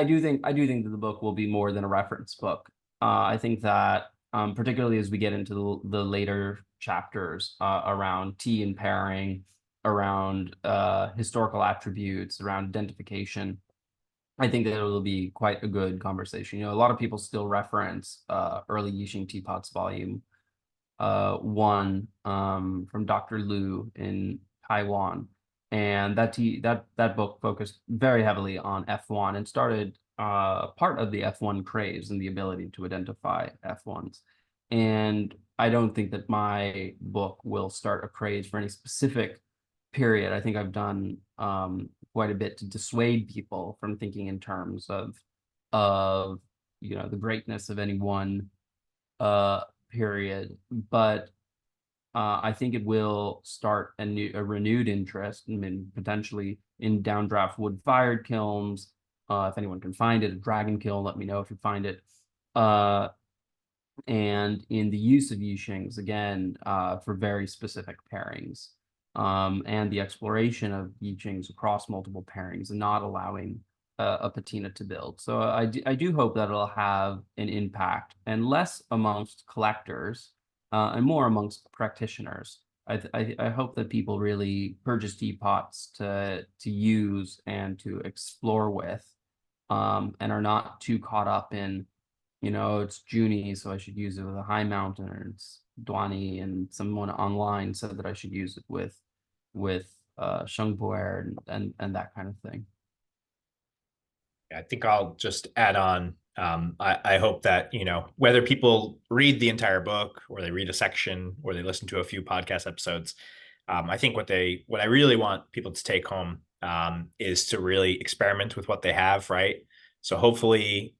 do think that the book will be more than a reference book. I think that particularly as we get into the later chapters around tea and pairing, around historical attributes, around identification, I think that it'll be quite a good conversation. A lot of people still reference early Yixing Teapots volume 1 from Dr. Liu in Taiwan. And that book focused very heavily on F1 and started part of the F1 craze and the ability to identify F1s. And I don't think that my book will start a craze for any specific period. I think I've done quite a bit to dissuade people from thinking in terms of the greatness of any one period, but I think it will start a renewed interest, I mean, potentially in downdraft wood-fired kilns. If anyone can find it, a dragon kiln, let me know if you find it. And in the use of Yixings, again, for very specific pairings, and the exploration of Yixings across multiple pairings and not allowing a patina to build. So I do hope that it'll have an impact, and less amongst collectors and more amongst practitioners. I hope that people really purchase teapots to use and to explore with, and are not too caught up in, it's Junie, so I should use it with a high mountain, or it's Duani and someone online said that I should use it with puer and that kind of thing. I think I'll just add on. I hope that, whether people read the entire book or they read a section or they listen to a few podcast episodes, I think what I really want people to take home is to really experiment with what they have, right? So hopefully,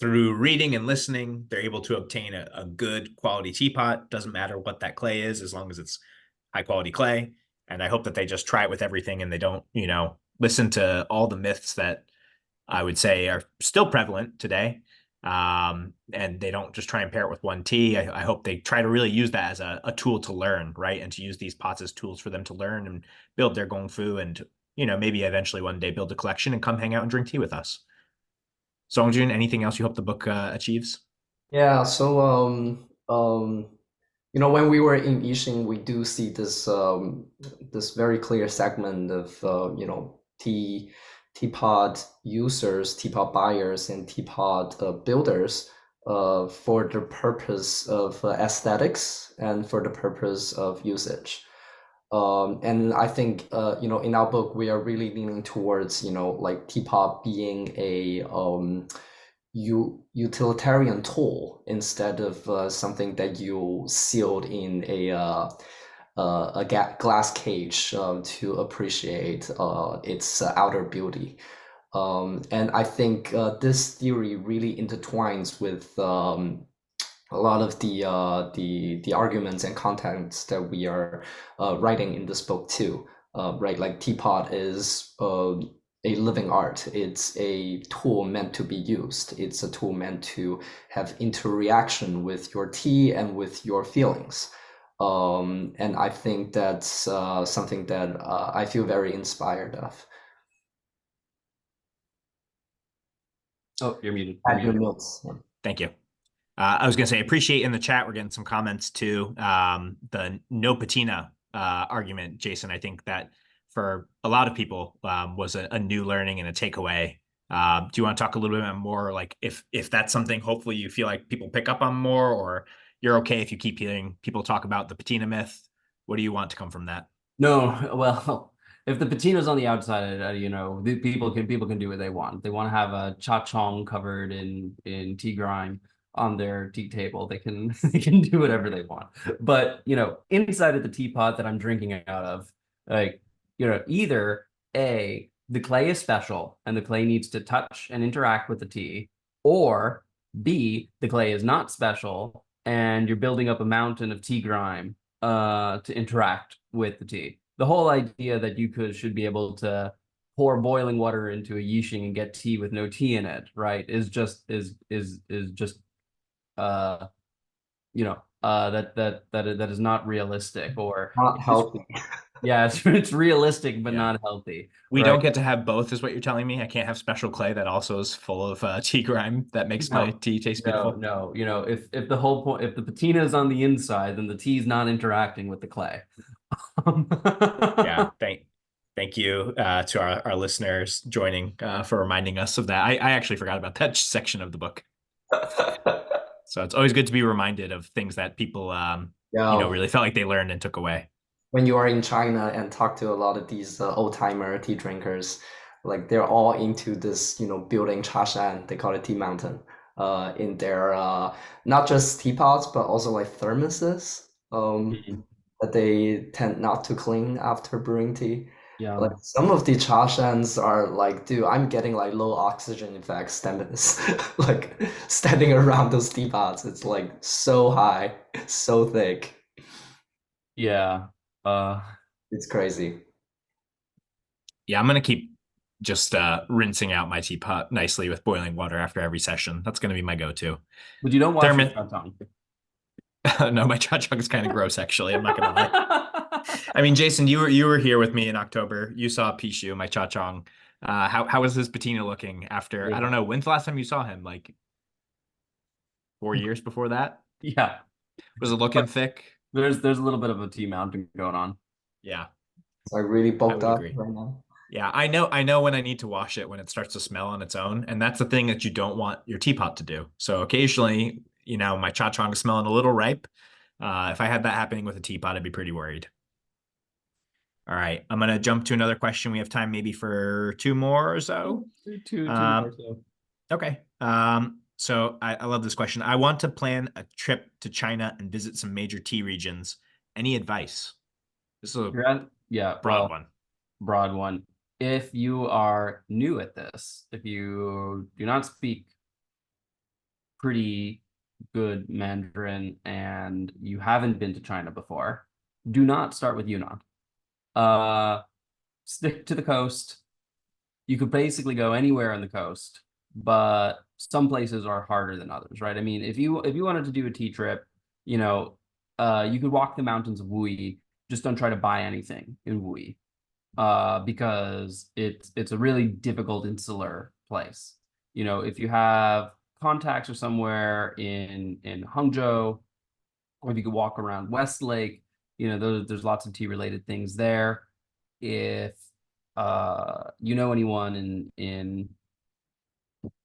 through reading and listening, they're able to obtain a good quality teapot. Doesn't matter what that clay is, as long as it's high quality clay. And I hope that they just try it with everything and they don't, listen to all the myths that I would say are still prevalent today. And they don't just try and pair it with one tea. I hope they try to really use that as a tool to learn, right? And to use these pots as tools for them to learn and build their gongfu and, maybe eventually one day build a collection and come hang out and drink tea with us. Zongjun, anything else you hope the book achieves? Yeah, so when we were in Yixing, we do see this very clear segment of teapot users, teapot buyers, and teapot builders for the purpose of aesthetics and for the purpose of usage. And I think in our book we are really leaning towards like teapot being a utilitarian tool instead of something that you sealed in a glass cage to appreciate its outer beauty. And I think this theory really intertwines with a lot of the arguments and contents that we are writing in this book too, right? Like teapot is a living art. It's a tool meant to be used. It's a tool meant to have interaction with your tea and with your feelings. And I think that's something that I feel very inspired of. Oh, you're muted. Add your notes. Yeah. Thank you. I was going to say, appreciate in the chat, we're getting some comments too. The no patina argument, Jason, I think that for a lot of people was a new learning and a takeaway. Do you want to talk a little bit more, like if that's something hopefully you feel like people pick up on more, or you're okay if you keep hearing people talk about the patina myth? What do you want to come from that? No, well, if the patina's on the outside, the people can do what they want. They want to have a cha chong covered in tea grime on their tea table. They can they can do whatever they want. But inside of the teapot that I'm drinking out of, like either A, the clay is special and the clay needs to touch and interact with the tea, or B, the clay is not special and you're building up a mountain of tea grime to interact with the tea. The whole idea that you should be able to pour boiling water into a Yixing and get tea with no tea in it, right, is just that is not realistic, or Not healthy. Yeah, it's realistic but not healthy. We don't get to have both, is what you're telling me. I can't have special clay that also is full of tea grime that makes my tea taste beautiful. No, if the whole point, if the patina is on the inside, then the tea's not interacting with the clay. Yeah, thank you to our listeners joining for reminding us of that. I actually forgot about that section of the book. So it's always good to be reminded of things that people really felt like they learned and took away. When you are in China and talk to a lot of these old-timer tea drinkers, like they're all into this, building chashan, they call it tea mountain, in their not just teapots, but also like thermoses that they tend not to clean after brewing tea. Yeah. Like some of the cha shans are like, dude, I'm getting like low oxygen effects like standing around those teapots. It's like so high, so thick. Yeah. Uh, It's crazy. Yeah, I'm gonna keep just rinsing out my teapot nicely with boiling water after every session. That's gonna be my go-to. but you don't wash your Thermos. tongue. No, my cha chug is kind of gross, actually. I'm not gonna lie. I mean, Jason, you were here with me in October. You saw Pishu, my cha chong. How was his patina looking after? I don't Yeah. know. When's the last time you saw him? Like 4 years before that? Yeah. Was it looking thick? There's a little bit of a tea mountain going on. Yeah, It's like really I bulked would up agree. right now. Yeah, I know when I need to wash it when it starts to smell on its own, and that's the thing that you don't want your teapot to do. So occasionally, my cha chong is smelling a little ripe. If I had that happening with a teapot, I'd be pretty worried. All right, I'm gonna jump to another question. We have time maybe for two more or so. Two more Um, so. okay. So I love this question. I want to plan a trip to China and visit some major tea regions. Any advice? This is a Yeah, broad well, one. broad one. If you are new at this, if you do not speak pretty good Mandarin and you haven't been to China before, do not start with Yunnan. Uh, Stick to the coast. You could basically go anywhere on the coast, but some places are harder than others, right? I mean, if you wanted to do a tea trip, you know, you could walk the mountains of Wui. Just don't try to buy anything in Wui, because it's a really difficult insular place. You know, if you have contacts or somewhere in Hangzhou, or if you could walk around Westlake, there's lots of tea related things there. If you know anyone in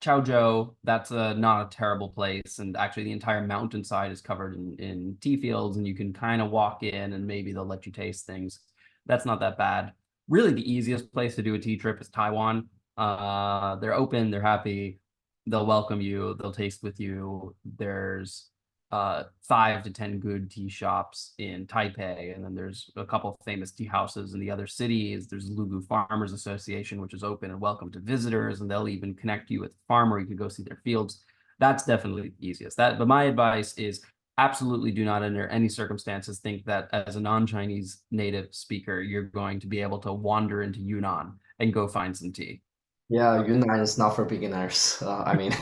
Chaozhou, that's not a terrible place, and actually the entire mountainside is covered in tea fields, and you can kind of walk in, and maybe they'll let you taste things. That's not that bad. Really, the easiest place to do a tea trip is Taiwan. They're open, they're happy, they'll welcome you, they'll taste with you. There's 5 to 10 good tea shops in Taipei, and then there's a couple of famous tea houses in the other cities. There's Lugu Farmers Association, which is open and welcome to visitors, and they'll even connect you with a farmer. You could go see their fields. That's definitely the easiest. But my advice is absolutely do not, under any circumstances, think that as a non-Chinese native speaker, you're going to be able to wander into Yunnan and go find some tea. Yeah, Yunnan is not for beginners. I mean,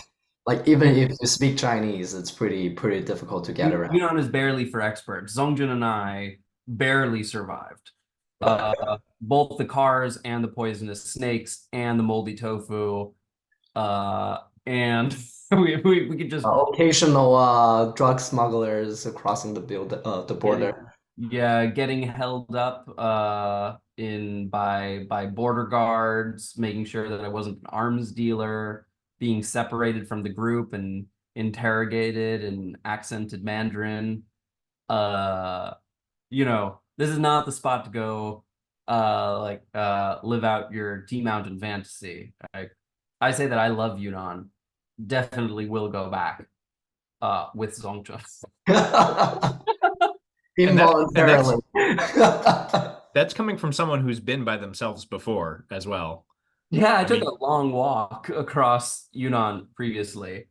like even if you speak Chinese, it's pretty difficult to get around. Yunnan is barely for experts. Zongjun and I barely survived. Both the cars and the poisonous snakes and the moldy tofu. And we could just Occasional drug smugglers crossing the getting border. yeah, getting held up in by border guards, making sure that I wasn't an arms dealer, being separated from the group and interrogated in accented Mandarin. uh this is not the spot to go live out your Tea Mountain fantasy. I say that I love Yunnan, definitely will go back with Zongjun. And Involuntarily. that's coming from someone who's been by themselves before as well. Yeah, I took mean, a long walk across Yunnan previously.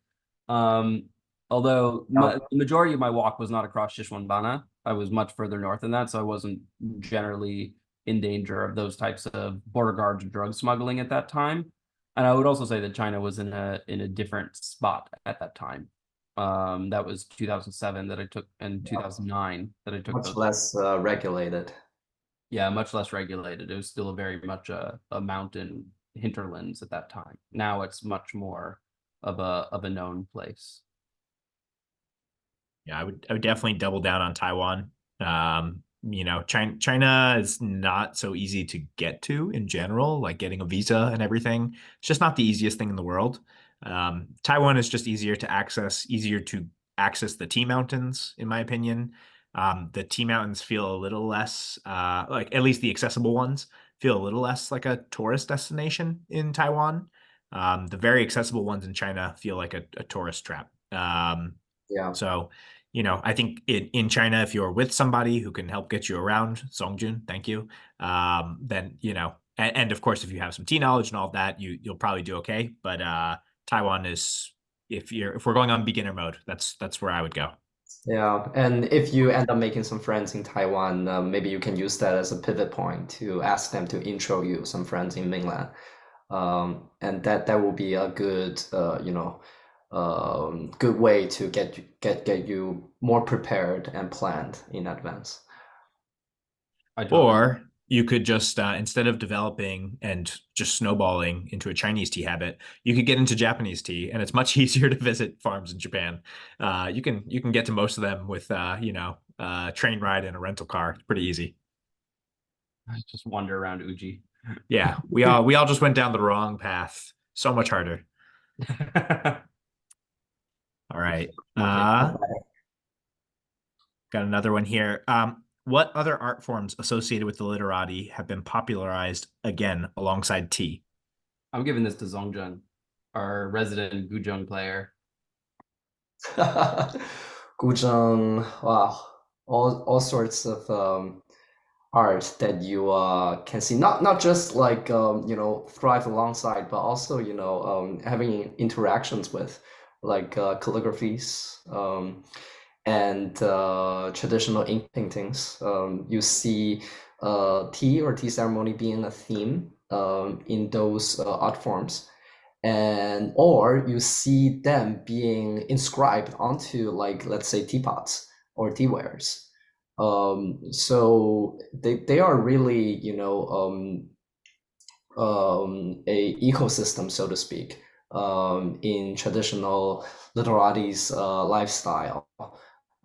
Um, Although the majority of my walk was not across Sichuanbana. I was much further north than that, so I wasn't generally in danger of those types of border guards and drug smuggling at that time. And I would also say that China was in a different spot at that time. That was 2007 that I took, and 2009 that I took Much those. less regulated. Yeah, much less regulated. It was still a very much a mountain hinterlands at that time. Now it's much more of a known place. yeah, I would definitely double down on Taiwan. China is not so easy to get to in general, like getting a visa and everything. It's just not the easiest thing in the world. Taiwan is just easier to access the tea mountains, in my opinion. The tea mountains feel a little less, like at least the accessible ones feel a little less like a tourist destination in Taiwan. The very accessible ones in China feel like a tourist trap. Yeah. So you know, I think in China, if you're with somebody who can help get you around, Zongjun, thank you. Then, you know, and of course, if you have some tea knowledge and all that, you'll probably do okay. But Taiwan is, if we're going on beginner mode, that's where I would go. Yeah, and if you end up making some friends in Taiwan, maybe you can use that as a pivot point to ask them to intro you some friends in mainland. And that will be a good, good way to get you more prepared and planned in advance. Or you could just instead of developing and just snowballing into a Chinese tea habit, you could get into Japanese tea, and it's much easier to visit farms in Japan. You can get to most of them with train ride and a rental car. It's pretty easy. I just wander around Uji. Yeah, we all just went down the wrong path. So much harder. All right. Got another one here. What other art forms associated with the literati have been popularized again alongside tea? I'm giving this to Zongjun, our resident Guzheng player. Guzheng, wow, all sorts of art that you can see, not just like thrive alongside, but also having interactions with, like calligraphies and traditional ink paintings. You see tea or tea ceremony being a theme in those art forms, or you see them being inscribed onto, like, let's say, teapots or teawares. So they are really, a ecosystem, so to speak, in traditional literati's lifestyle.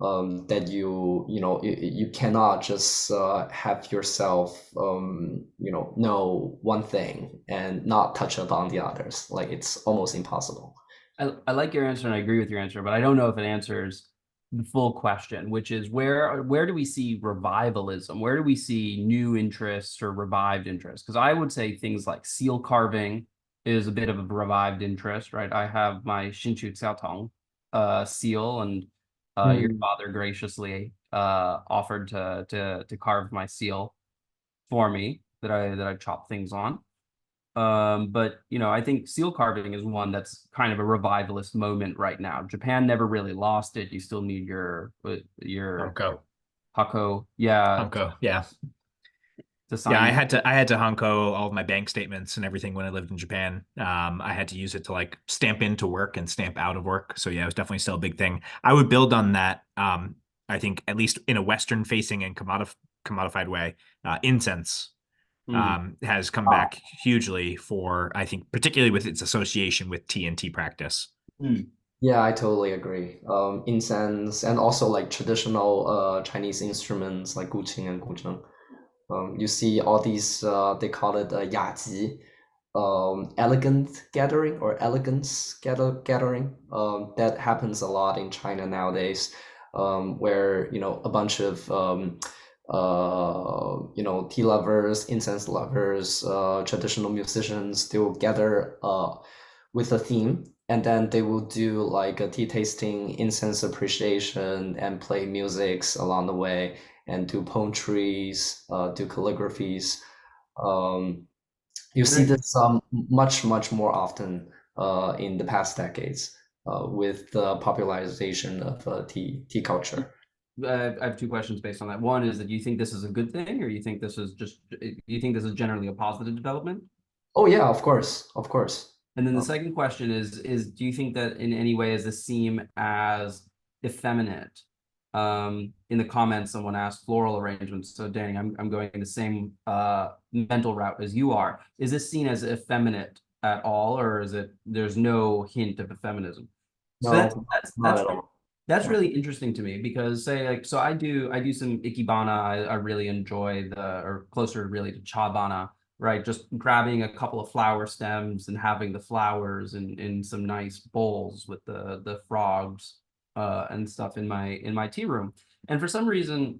That you cannot just have yourself know one thing and not touch upon the others. Like, it's almost impossible. I like your answer and I agree with your answer, but I don't know if it answers the full question, which is where do we see revivalism? Where do we see new interests or revived interests? Because I would say things like seal carving is a bit of a revived interest, right? I have my Shinchu Xiaotong seal, and your father graciously offered to carve my seal for me that I chop things on. But I think seal carving is one that's kind of a revivalist moment right now. Japan never really lost it. You still need your hako, yeah, Hanko, yeah. to sign. Yeah, I had to Hanko all of my bank statements and everything when I lived in Japan. I had to use it to like stamp into work and stamp out of work. So yeah, it was definitely still a big thing. I would build on that. I think at least in a Western facing and commodified way, incense has come back hugely for, I think, particularly with its association with tea and tea practice. Yeah, I totally agree. Incense and also like traditional Chinese instruments like Guqing and Guzheng. You see all these, they call it yaji, elegant gathering or elegance gathering. That happens a lot in China nowadays, where a bunch of tea lovers, incense lovers, traditional musicians, they will gather with a theme, and then they will do like a tea tasting, incense appreciation, and play musics along the way, and do poetries, do calligraphies. You see this much more often in the past decades with the popularization of tea culture. I have two questions based on that. One is that you think this is a good thing, or you think this is generally a positive development? Oh yeah, of course, of course. And then the second question is do you think that in any way is this seen as effeminate? In the comments, someone asked floral arrangements. So Danny, I'm going the same mental route as you are. Is this seen as effeminate at all, or is it there's no hint of effeminism? So No, not at all. that's really interesting to me, because so I do some ikebana. I really enjoy or closer really to chabana, right? Just grabbing a couple of flower stems and having the flowers in some nice bowls with the frogs and stuff in my tea room. And for some reason,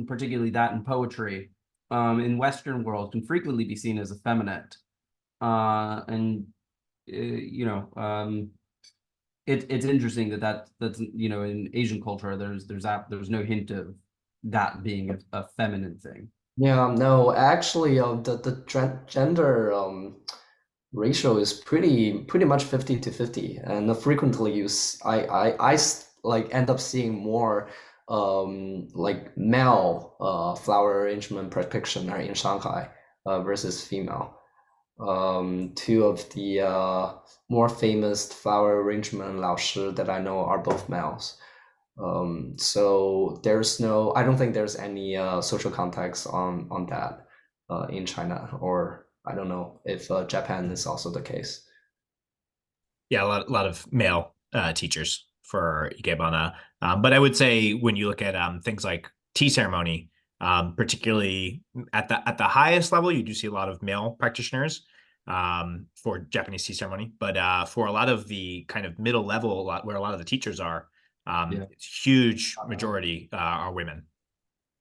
particularly that in poetry, in Western world, can frequently be seen as effeminate. it's interesting that's in Asian culture there's no hint of that being a feminine thing. Yeah, no, actually, the gender ratio is pretty much 50 to 50, and frequently like end up seeing more like male flower arrangement practitioner in Shanghai versus female. Two of the more famous flower arrangement 老师 that I know are both males. So I don't think there's any social context on that in China, or I don't know if Japan is also the case. Yeah, a lot of male teachers for Ikebana. But I would say when you look at things like tea ceremony, particularly at the highest level, you do see a lot of male practitioners for Japanese tea ceremony. But for a lot of the kind of middle level, where a lot of the teachers are, Yeah. huge majority are women.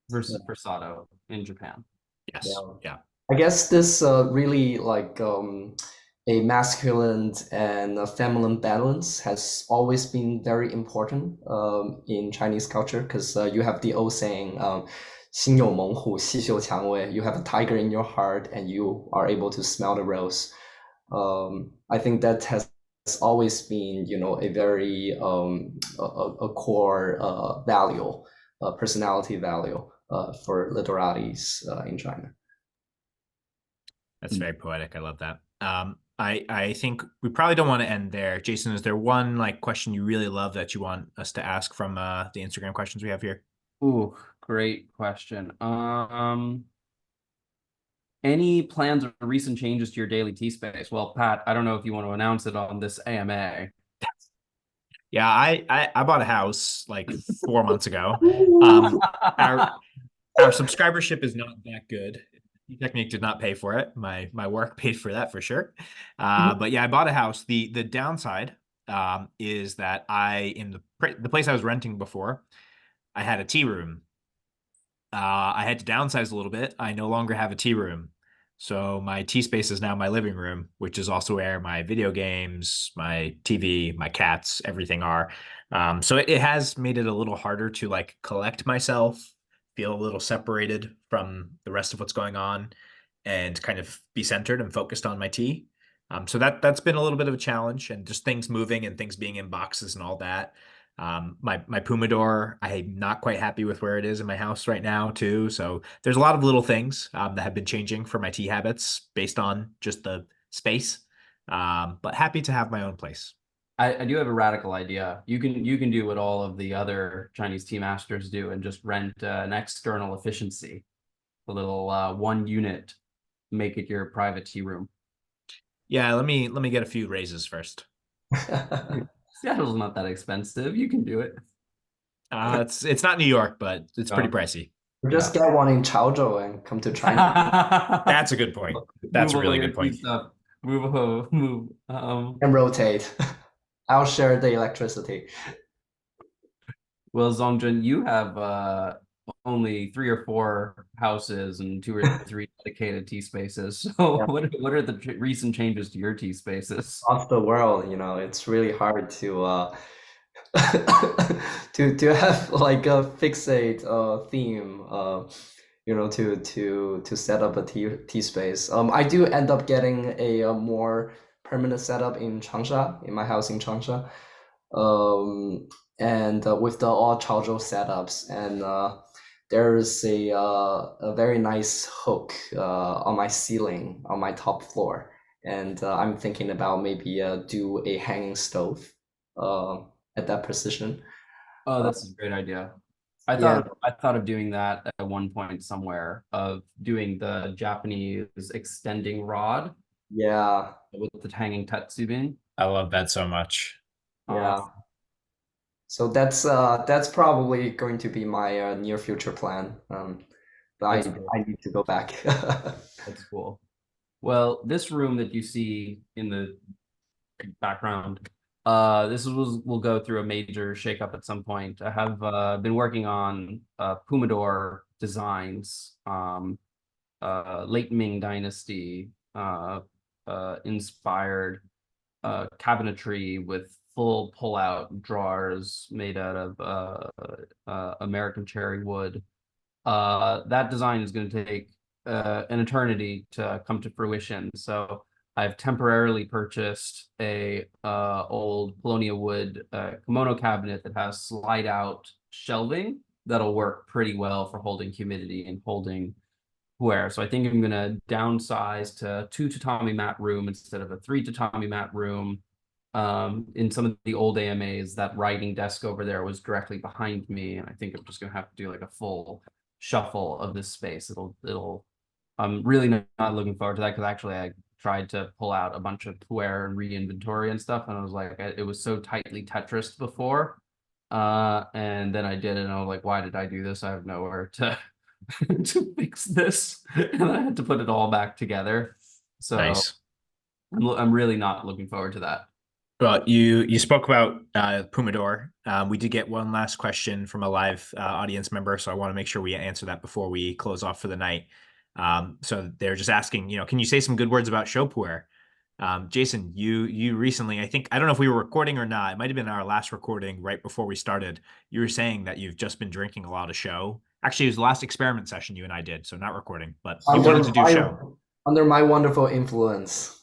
Versus Versado in Japan. Yes. Yeah. I guess this really like a masculine and a feminine balance has always been very important in Chinese culture, because you have the old saying, 心有猛虎，细嗅蔷薇. You have a tiger in your heart and you are able to smell the rose. I think that has always been, a very a core value, personality value for literatis in China. That's very poetic. I love that. I think we probably don't want to end there. Jason, is there one question you really love that you want us to ask from the Instagram questions we have here? Ooh, great question. Any plans or recent changes to your daily tea space? Well, Pat, I don't know if you want to announce it on this AMA. Yeah, I bought a house like 4 months ago. Our subscribership is not that good. Technique did not pay for it. My work paid for that for sure. But yeah, I bought a house. The downside is that in the place I was renting before, I had a tea room. I had to downsize a little bit. I no longer have a tea room. So my tea space is now my living room, which is also where my video games, my TV, my cats, everything are. So it has made it a little harder to collect myself, feel a little separated from the rest of what's going on, and kind of be centered and focused on my tea. So that's been a little bit of a challenge, and just things moving and things being in boxes and all that. My Pomodoro, I'm not quite happy with where it is in my house right now too. So there's a lot of little things that have been changing for my tea habits based on just the space. But happy to have my own place. I do have a radical idea. You can do what all of the other Chinese tea masters do and just rent an external efficiency, a little 1 unit, make it your private tea room. Yeah, let me get a few raises first. Seattle's not that expensive. You can do it. It's not New York, but it's pretty pricey. Just get one in Chaozhou and come to China. That's a good point. That's a really good point. Move. And rotate. I'll share the electricity. Well, Zongjun, you have only 3 or 4 houses and 2 or 3 dedicated tea spaces. So Yeah. what are the recent changes to your tea spaces? Across the world, it's really hard to to have like a fixate theme, to set up a tea space. I do end up getting a more permanent setup in Changsha, in my house in Changsha, and with the all Chaozhou setups, and there's a very nice hook on my ceiling on my top floor, and I'm thinking about maybe do a hanging stove at that position. Oh, that's a great idea. I thought of doing that at one point somewhere, of doing the Japanese extending rod. Yeah. With the hanging tatsubin. I love that so much. Yeah. So that's probably going to be my near future plan. But I need to go back. That's cool. Well, this room that you see in the background, will go through a major shakeup at some point. I have been working on Pomodoro designs, late Ming Dynasty inspired cabinetry with full pull-out drawers made out of American cherry wood. That design is going to take an eternity to come to fruition. So I've temporarily purchased a old Polonia wood kimono cabinet that has slide out shelving that'll work pretty well for holding humidity and holding puer. So I think I'm going to downsize to 2 tatami mat room instead of a 3 tatami mat room. In some of the old AMAs, that writing desk over there was directly behind me, and I think I'm just going to have to do like a full shuffle of this space. I'm really not looking forward to that, because actually I tried to pull out a bunch of puer and re-inventory and stuff, and I was like, it was so tightly Tetrised before. And then I did it, and I was like, why did I do this? I have nowhere to to fix this, and I had to put it all back together. So Nice. I'm really not looking forward to that. Well, you spoke about Pumador. We did get one last question from a live audience member, so I want to make sure we answer that before we close off for the night. So they're just asking, can you say some good words about shou puer? Jason, you recently, I don't know if we were recording or not. It might have been our last recording right before we started. You were saying that you've just been drinking a lot of shou. Actually, it was the last experiment session you and I did, so not recording, but you wanted to do shou. Under my wonderful influence.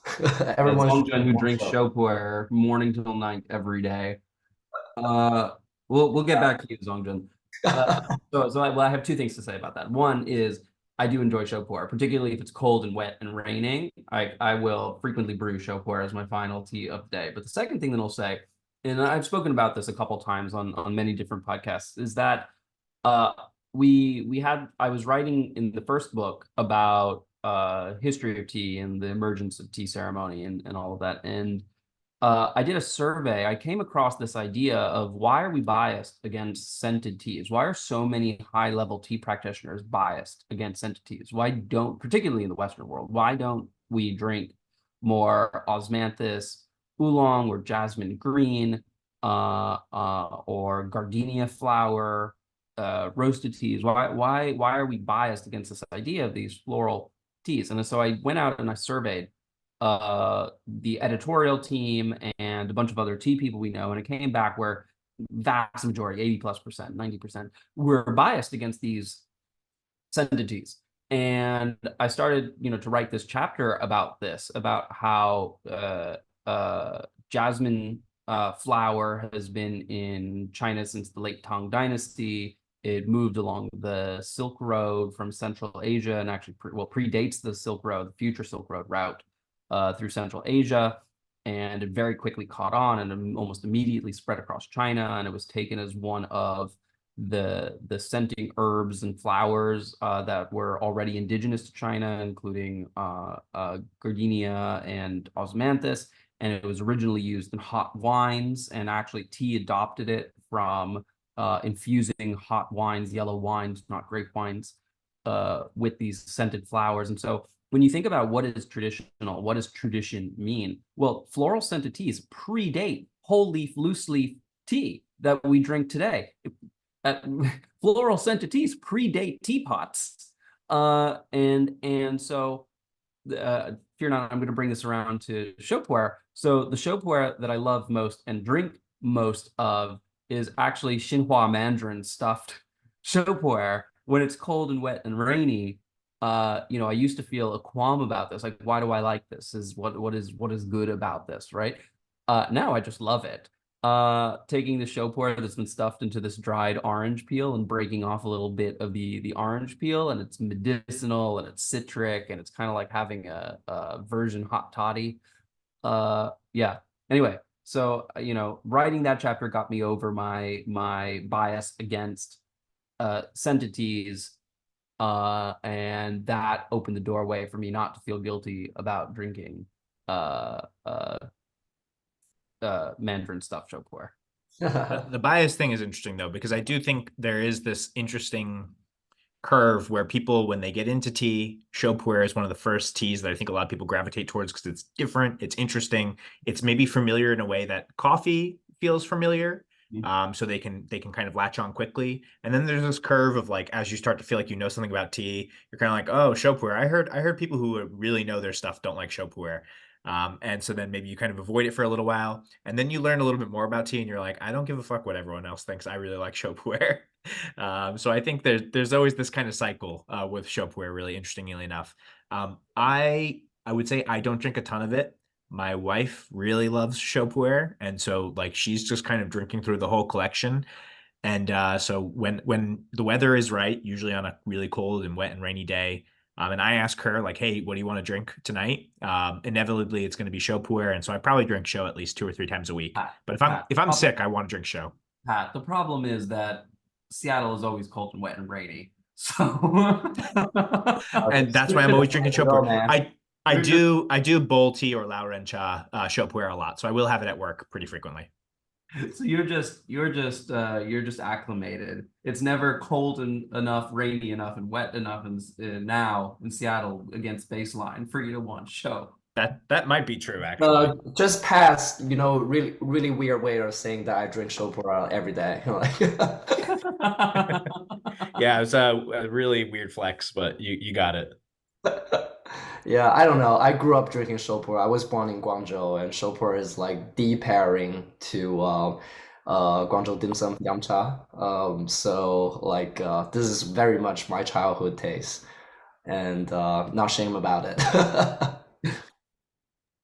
Everyone Zongjun who drinks shou puer morning till night every day. We'll get back to you, Zongjun. So I have two things to say about that. One is I do enjoy shou puer, particularly if it's cold and wet and raining. I will frequently brew shou puer as my final tea of the day. But the second thing that I'll say, and I've spoken about this a couple times on many different podcasts, is that I was writing in the first book about history of tea and the emergence of tea ceremony and all of that. And I did a survey. I came across this idea of, why are we biased against scented teas? Why are so many high-level tea practitioners biased against scented teas? Particularly in the Western world, why don't we drink more osmanthus, oolong, or jasmine green, or gardenia flower, roasted teas? Why are we biased against this idea of these floral teas? And so I went out and I surveyed the editorial team and a bunch of other tea people we know, and it came back where vast majority, 80+%, 90%, were biased against these scented teas. And I started, to write this chapter about this, about how jasmine flower has been in China since the late Tang Dynasty. It moved along the Silk Road from Central Asia, and actually predates the Silk Road, the future Silk Road route through Central Asia, and it very quickly caught on and almost immediately spread across China, and it was taken as one of the scenting herbs and flowers that were already indigenous to China, including gardenia and osmanthus, and it was originally used in hot wines, and actually tea adopted it from infusing hot wines, yellow wines, not grape wines, with these scented flowers. And so when you think about what is traditional, what does tradition mean? Well, floral scented teas predate whole leaf, loose leaf tea that we drink today. Floral scented teas predate teapots. And so fear not, I'm going to bring this around to shou puer. So the shou puer that I love most and drink most of is actually Xinhua mandarin stuffed shou puer. When it's cold and wet and rainy, I used to feel a qualm about this. Like, why do I like this? What is good about this, right? Now I just love it. Taking the shou puer that's been stuffed into this dried orange peel and breaking off a little bit of the orange peel, and it's medicinal and it's citric, and it's kind of like having a version hot toddy. Yeah. Anyway, so writing that chapter got me over my bias against scented teas. And that opened the doorway for me not to feel guilty about drinking mandarin stuffed shou puer. The bias thing is interesting though, because I do think there is this interesting curve where people, when they get into tea, shou puer is one of the first teas that I think a lot of people gravitate towards because it's different, it's interesting, it's maybe familiar in a way that coffee feels familiar. So they can kind of latch on quickly. And then there's this curve of, like, as you start to feel like you know something about tea, you're kind of like, oh, shou puer. I heard people who really know their stuff don't like shou puer. And so then maybe you kind of avoid it for a little while, and then you learn a little bit more about tea, and you're like, I don't give a fuck what everyone else thinks. I really like shou puer. So I think there's always this kind of cycle with shou puer. Really interestingly enough, I would say I don't drink a ton of it. My wife really loves shou puer, and so like she's just kind of drinking through the whole collection. And so when the weather is right, usually on a really cold and wet and rainy day, and I ask her like, "Hey, what do you want to drink tonight?" Inevitably, it's going to be shou puer, and so I probably drink shou at least 2 or 3 times a week. But if I'm sick, I want to drink shou. Pat, the problem is that Seattle is always cold and wet and rainy. So And that's why I'm always drinking shou Go, puer. man. I do bowl tea or lao ren cha shou puer a lot, so I will have it at work pretty frequently. So you're just acclimated. It's never cold enough, rainy enough, and wet enough now in Seattle against baseline for you to want show. That might be true, actually. Just past, really, really weird way of saying that I drink shou puer every day. Yeah, it was a really weird flex, but you got it. Yeah, I don't know. I grew up drinking shou puer. I was born in Guangzhou, and shou puer is like the pairing to Guangzhou dim sum yum cha. So like this is very much my childhood taste, and not shame about it.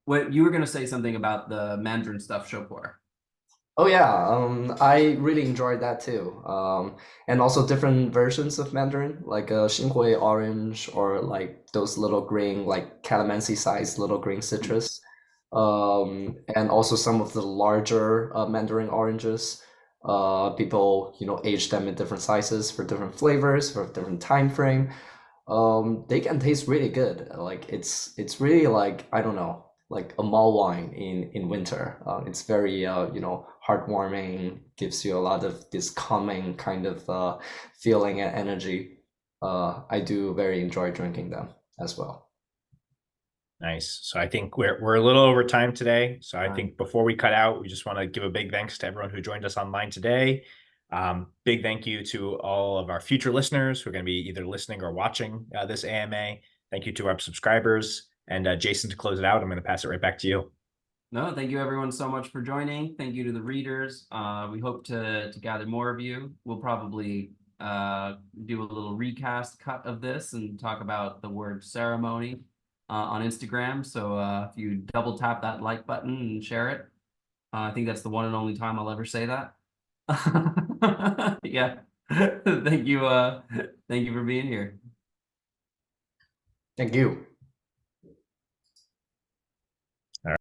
What you were gonna say something about the Mandarin stuff show for? Oh yeah, I really enjoyed that too. And also different versions of Mandarin, like Xinhui orange or like those little green, like calamansi sized little green citrus. And also some of the larger Mandarin oranges. People, age them in different sizes for different flavors, for different time frame. They can taste really good. Like it's really like I don't know, like a mulled wine in winter. It's very heartwarming, gives you a lot of this calming kind of feeling and energy. I do very enjoy drinking them as well. Nice. So I think we're a little over time today. So I think before we cut out, we just want to give a big thanks to everyone who joined us online today. Big thank you to all of our future listeners who are going to be either listening or watching this AMA. Thank you to our subscribers. And Jason, to close it out, I'm going to pass it right back to you. No, thank you everyone so much for joining. Thank you to the readers. We hope to gather more of you. We'll probably do a little recast cut of this and talk about the word ceremony on Instagram. So if you double tap that like button and share it, I think that's the one and only time I'll ever say that. Yeah. Thank you for being here. Thank you.